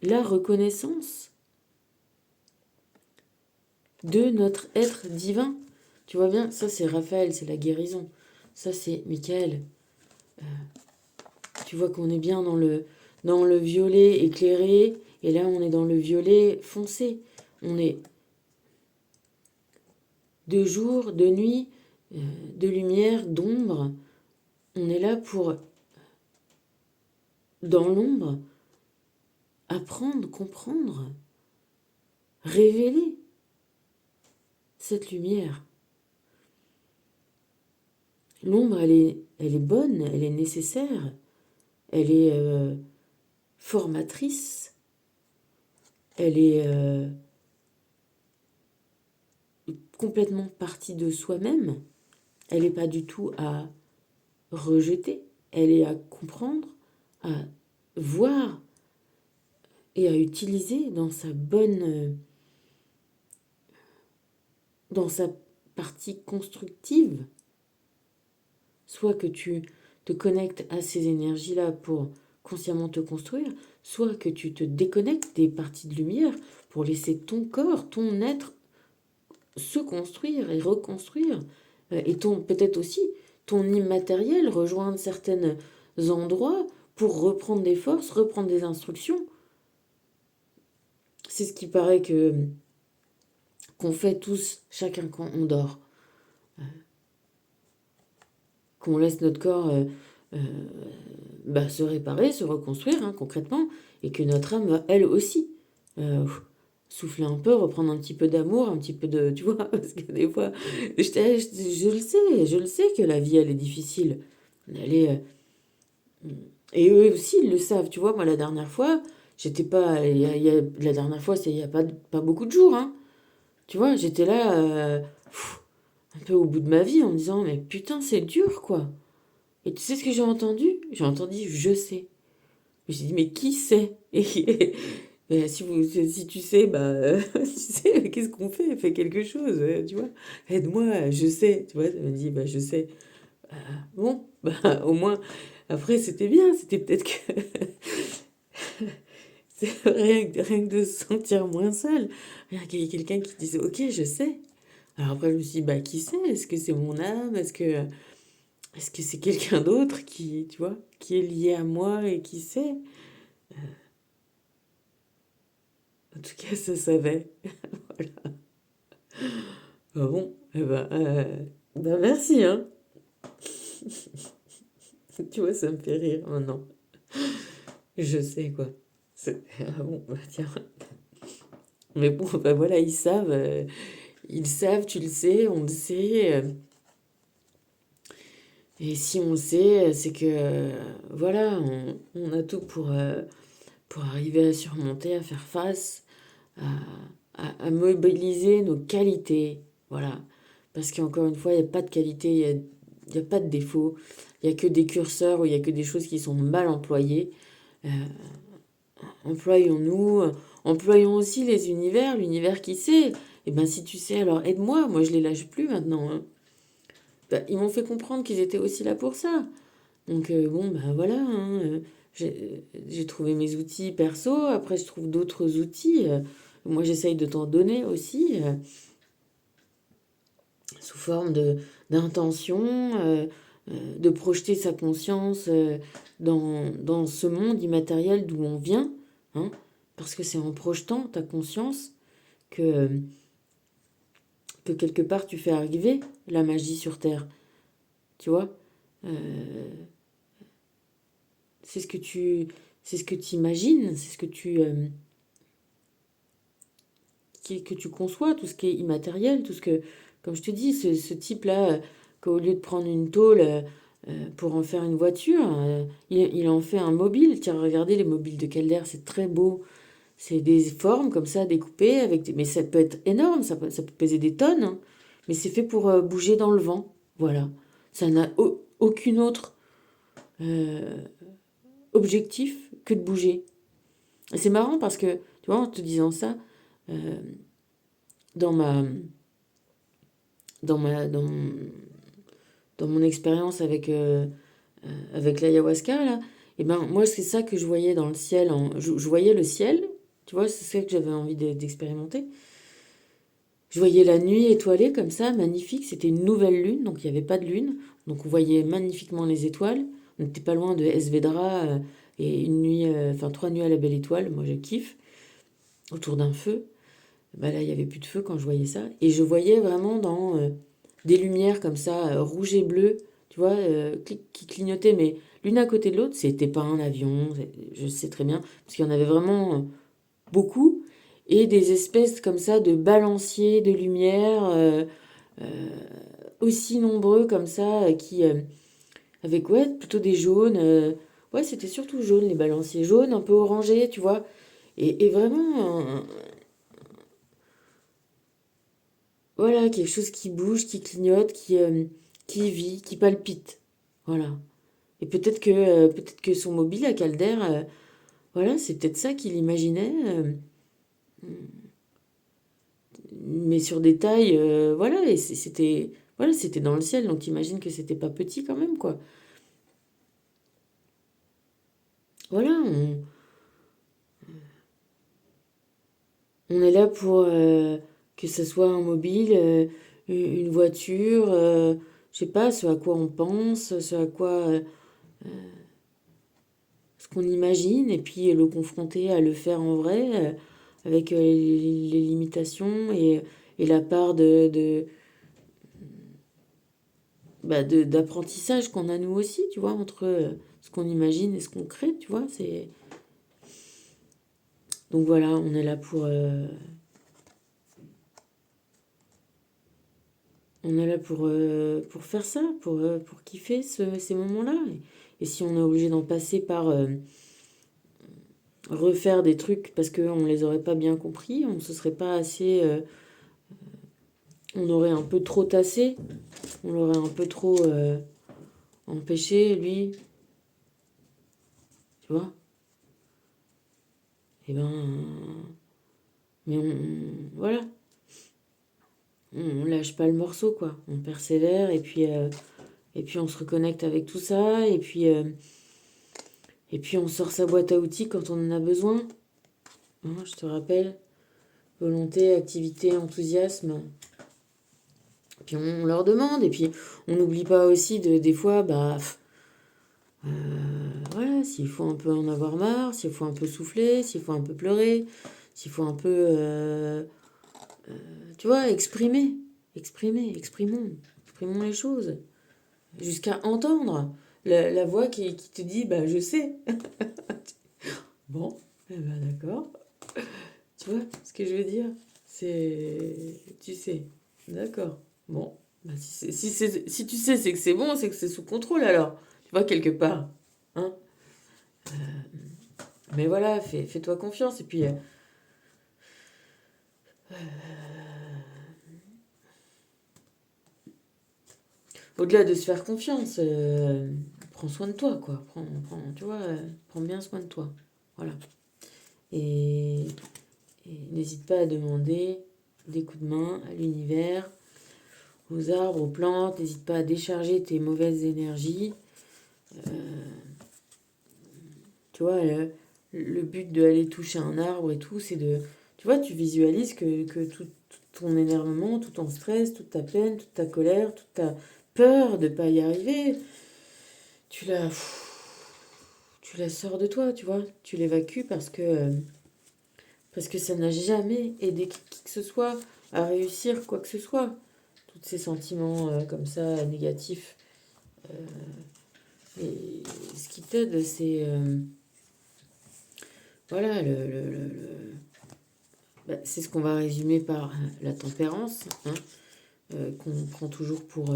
la reconnaissance de notre être divin. Tu vois bien, ça c'est Raphaël, c'est la guérison. Ça c'est Michael. Tu vois qu'on est bien dans le violet éclairé, et là on est dans le violet foncé. On est de jour, de nuit, de lumière, d'ombre. On est là pour, dans l'ombre, apprendre, comprendre, révéler cette lumière. L'ombre, elle est bonne, elle est nécessaire, elle est formatrice, elle est complètement partie de soi-même. Elle n'est pas du tout à rejeter, elle est à comprendre, à voir et à utiliser dans sa bonne, dans sa partie constructive. Soit que tu te connectes à ces énergies-là pour consciemment te construire, soit que tu te déconnectes des parties de lumière pour laisser ton corps, ton être se construire et reconstruire, et peut-être aussi ton immatériel rejoindre certains endroits pour reprendre des forces, reprendre des instructions. C'est ce qui paraît qu'on fait tous, chacun quand on dort. Qu'on laisse notre corps se réparer, se reconstruire concrètement, et que notre âme va elle aussi souffler un peu, reprendre un petit peu d'amour, un petit peu de... Tu vois, parce que des fois, je le sais que la vie, elle est difficile. Elle est... et eux aussi, ils le savent. Tu vois, moi, la dernière fois, j'étais pas... la dernière fois, c'est il n'y a pas beaucoup de jours. Hein. Tu vois, j'étais là, un peu au bout de ma vie, en me disant, mais putain, c'est dur, quoi. Et tu sais ce que j'ai entendu? J'ai entendu je sais. J'ai dit mais qui sait? Si tu sais, tu sais, qu'est-ce qu'on fait? Fais quelque chose, tu vois. Aide-moi, je sais. Tu vois, elle m'a dit bah je sais. Bon, au moins, après c'était bien, c'était peut-être que c'est rien que de se sentir moins seul. Rien qu'il y ait quelqu'un qui dise ok, je sais. Alors après je me suis dit bah qui sait? Est-ce que c'est mon âme? Est-ce que c'est quelqu'un d'autre qui, tu vois, qui est lié à moi et qui sait? En tout cas, ça savait. Voilà. Ah bon, merci, hein. Tu vois, ça me fait rire maintenant. Je sais, quoi. Ah bon, tiens. Mais bon, voilà, ils savent, tu le sais, on le sait. Et si on le sait, c'est que, voilà, on a tout pour arriver à surmonter, à faire face, à, à mobiliser nos qualités. Voilà. Parce qu'encore une fois, il n'y a pas de qualité, il y a pas de défaut. Il n'y a que des curseurs ou il n'y a que des choses qui sont mal employées. Euh, employons-nous, employons aussi les univers, l'univers qui sait. Et ben si tu sais, alors aide-moi, moi je les lâche plus maintenant. Hein. Ils m'ont fait comprendre qu'ils étaient aussi là pour ça. Donc bon, voilà, hein, j'ai trouvé mes outils perso, après je trouve d'autres outils. Moi j'essaye de t'en donner aussi, sous forme d'intention, de projeter sa conscience dans ce monde immatériel d'où on vient, hein, parce que c'est en projetant ta conscience que, que quelque part tu fais arriver la magie sur Terre, tu vois. Euh, c'est ce que c'est ce que tu imagines, c'est ce que tu conçois, tout ce qui est immatériel, tout ce que, comme je te dis, ce type-là, qu'au lieu de prendre une tôle pour en faire une voiture, il en fait un mobile. Tiens, regardez les mobiles de Calder, c'est très beau. C'est des formes comme ça, découpées, mais ça peut être énorme, ça peut peser des tonnes, hein. Mais c'est fait pour bouger dans le vent. Voilà. Ça n'a aucune autre euh, objectif que de bouger. Et c'est marrant parce que, tu vois, en te disant ça, euh, dans ma, dans ma, dans, dans mon expérience avec l'ayahuasca, là, et ben moi, c'est ça que je voyais dans le ciel. Je voyais le ciel, tu vois, c'est ça que j'avais envie d'expérimenter. Je voyais la nuit étoilée comme ça, magnifique. C'était une nouvelle lune, donc il n'y avait pas de lune. Donc on voyait magnifiquement les étoiles. On n'était pas loin de Esvedra et une nuit, enfin 3 nuits à la belle étoile. Moi, je kiffe. Autour d'un feu. Bah là, il n'y avait plus de feu quand je voyais ça. Et je voyais vraiment dans des lumières comme ça, rouge et bleu, tu vois, qui clignotaient, mais l'une à côté de l'autre. C'était pas un avion, je sais très bien, parce qu'il y en avait vraiment beaucoup. Et des espèces comme ça de balanciers de lumière aussi nombreux comme ça, avec ouais, plutôt des jaunes. Ouais, c'était surtout jaune, les balanciers jaunes, un peu orangés, tu vois. Et vraiment, voilà, quelque chose qui bouge, qui clignote, qui vit, qui palpite. Voilà. Et peut-être que son mobile à Calder, voilà, c'est peut-être ça qu'il imaginait, mais sur des tailles, voilà, et c'était dans le ciel, donc t'imagines que c'était pas petit quand même, quoi. Voilà, on est là pour que ce soit un mobile, une voiture, je sais pas, ce à quoi on pense, ce à quoi, ce qu'on imagine, et puis le confronter à le faire en vrai, avec les limitations et la part d'apprentissage qu'on a nous aussi, tu vois, entre ce qu'on imagine et ce qu'on crée, tu vois. Donc voilà, on est là pour faire ça, pour kiffer ces moments-là. Et si on est obligé d'en passer par refaire des trucs parce qu'on ne les aurait pas bien compris, on se serait pas assez... on aurait un peu trop tassé, on l'aurait un peu trop empêché, lui, tu vois. Et ben... Mais voilà, on lâche pas le morceau, quoi. On persévère et puis on se reconnecte avec tout ça et puis on sort sa boîte à outils quand on en a besoin. Hein, je te rappelle, volonté, activité, enthousiasme. Puis on leur demande et puis on n'oublie pas aussi des fois, bah voilà, s'il faut un peu en avoir marre, s'il faut un peu souffler, s'il faut un peu pleurer, s'il faut un peu, tu vois, exprimons les choses. Jusqu'à entendre la voix qui te dit, bah je sais. Bon, eh ben d'accord. Tu vois ce que je veux dire? Tu sais. D'accord. Bon. Bah, si tu sais, c'est que c'est bon, c'est que c'est sous contrôle alors. Tu vois, quelque part. Hein? Mais voilà, fais-toi confiance. Et puis, au-delà de se faire confiance, prends soin de toi, quoi. Tu vois, prends bien soin de toi. Voilà. Et, et n'hésite pas à demander des coups de main à l'univers, aux arbres, aux plantes. N'hésite pas à décharger tes mauvaises énergies. Tu vois, le but d'aller toucher un arbre et tout, c'est de... Tu vois, tu visualises que tout ton énervement, tout ton stress, toute ta peine, toute ta colère, toute ta peur de ne pas y arriver, tu la, tu la sors de toi, tu vois. Tu l'évacues parce que ça n'a jamais aidé qui que ce soit à réussir quoi que ce soit. Tous ces sentiments comme ça, négatifs. Et ce qui t'aide, c'est... voilà, c'est ce qu'on va résumer par la tempérance, hein, qu'on prend toujours pour,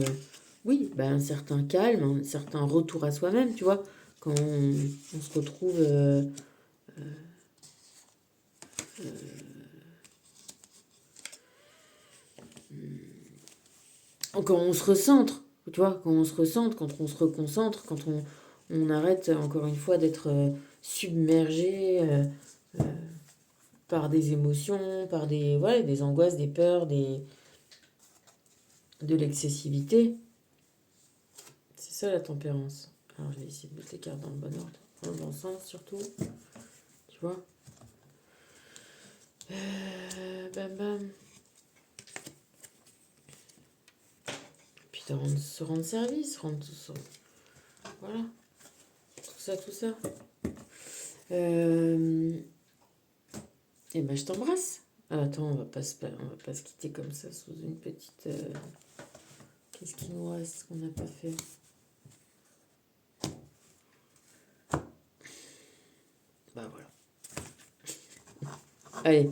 oui, un certain calme, un certain retour à soi-même, tu vois, quand on se retrouve, quand on se recentre, tu vois, quand on se recentre, quand on se reconcentre, quand on arrête, encore une fois, d'être submergé par des émotions, par ouais, des angoisses, des peurs, de l'excessivité. ça la tempérance. Alors je vais essayer de mettre les cartes dans le bon ordre, dans le bon sens surtout. Tu vois. Bam bam. Puis se rendre service, rendre tout ça. Voilà. Tout ça. Et ben je t'embrasse. Ah, attends, on va pas se quitter comme ça sous une petite. Qu'est-ce qu'il nous reste qu'on n'a pas fait? Bah voilà. Allez,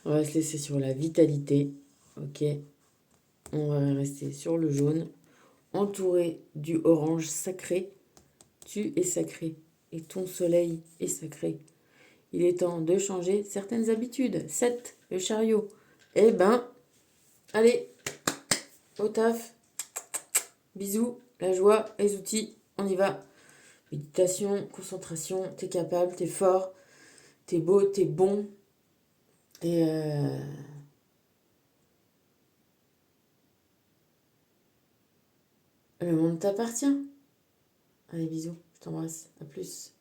on va se laisser sur la vitalité. Ok. On va rester sur le jaune, entouré du orange sacré. Tu es sacré et ton soleil est sacré. Il est temps de changer certaines habitudes. 7, le chariot. Eh ben, allez, au taf. Bisous, la joie, les outils, on y va. Méditation, concentration, t'es capable, t'es fort, t'es beau, t'es bon. Et le monde t'appartient. Allez, bisous, je t'embrasse, à plus.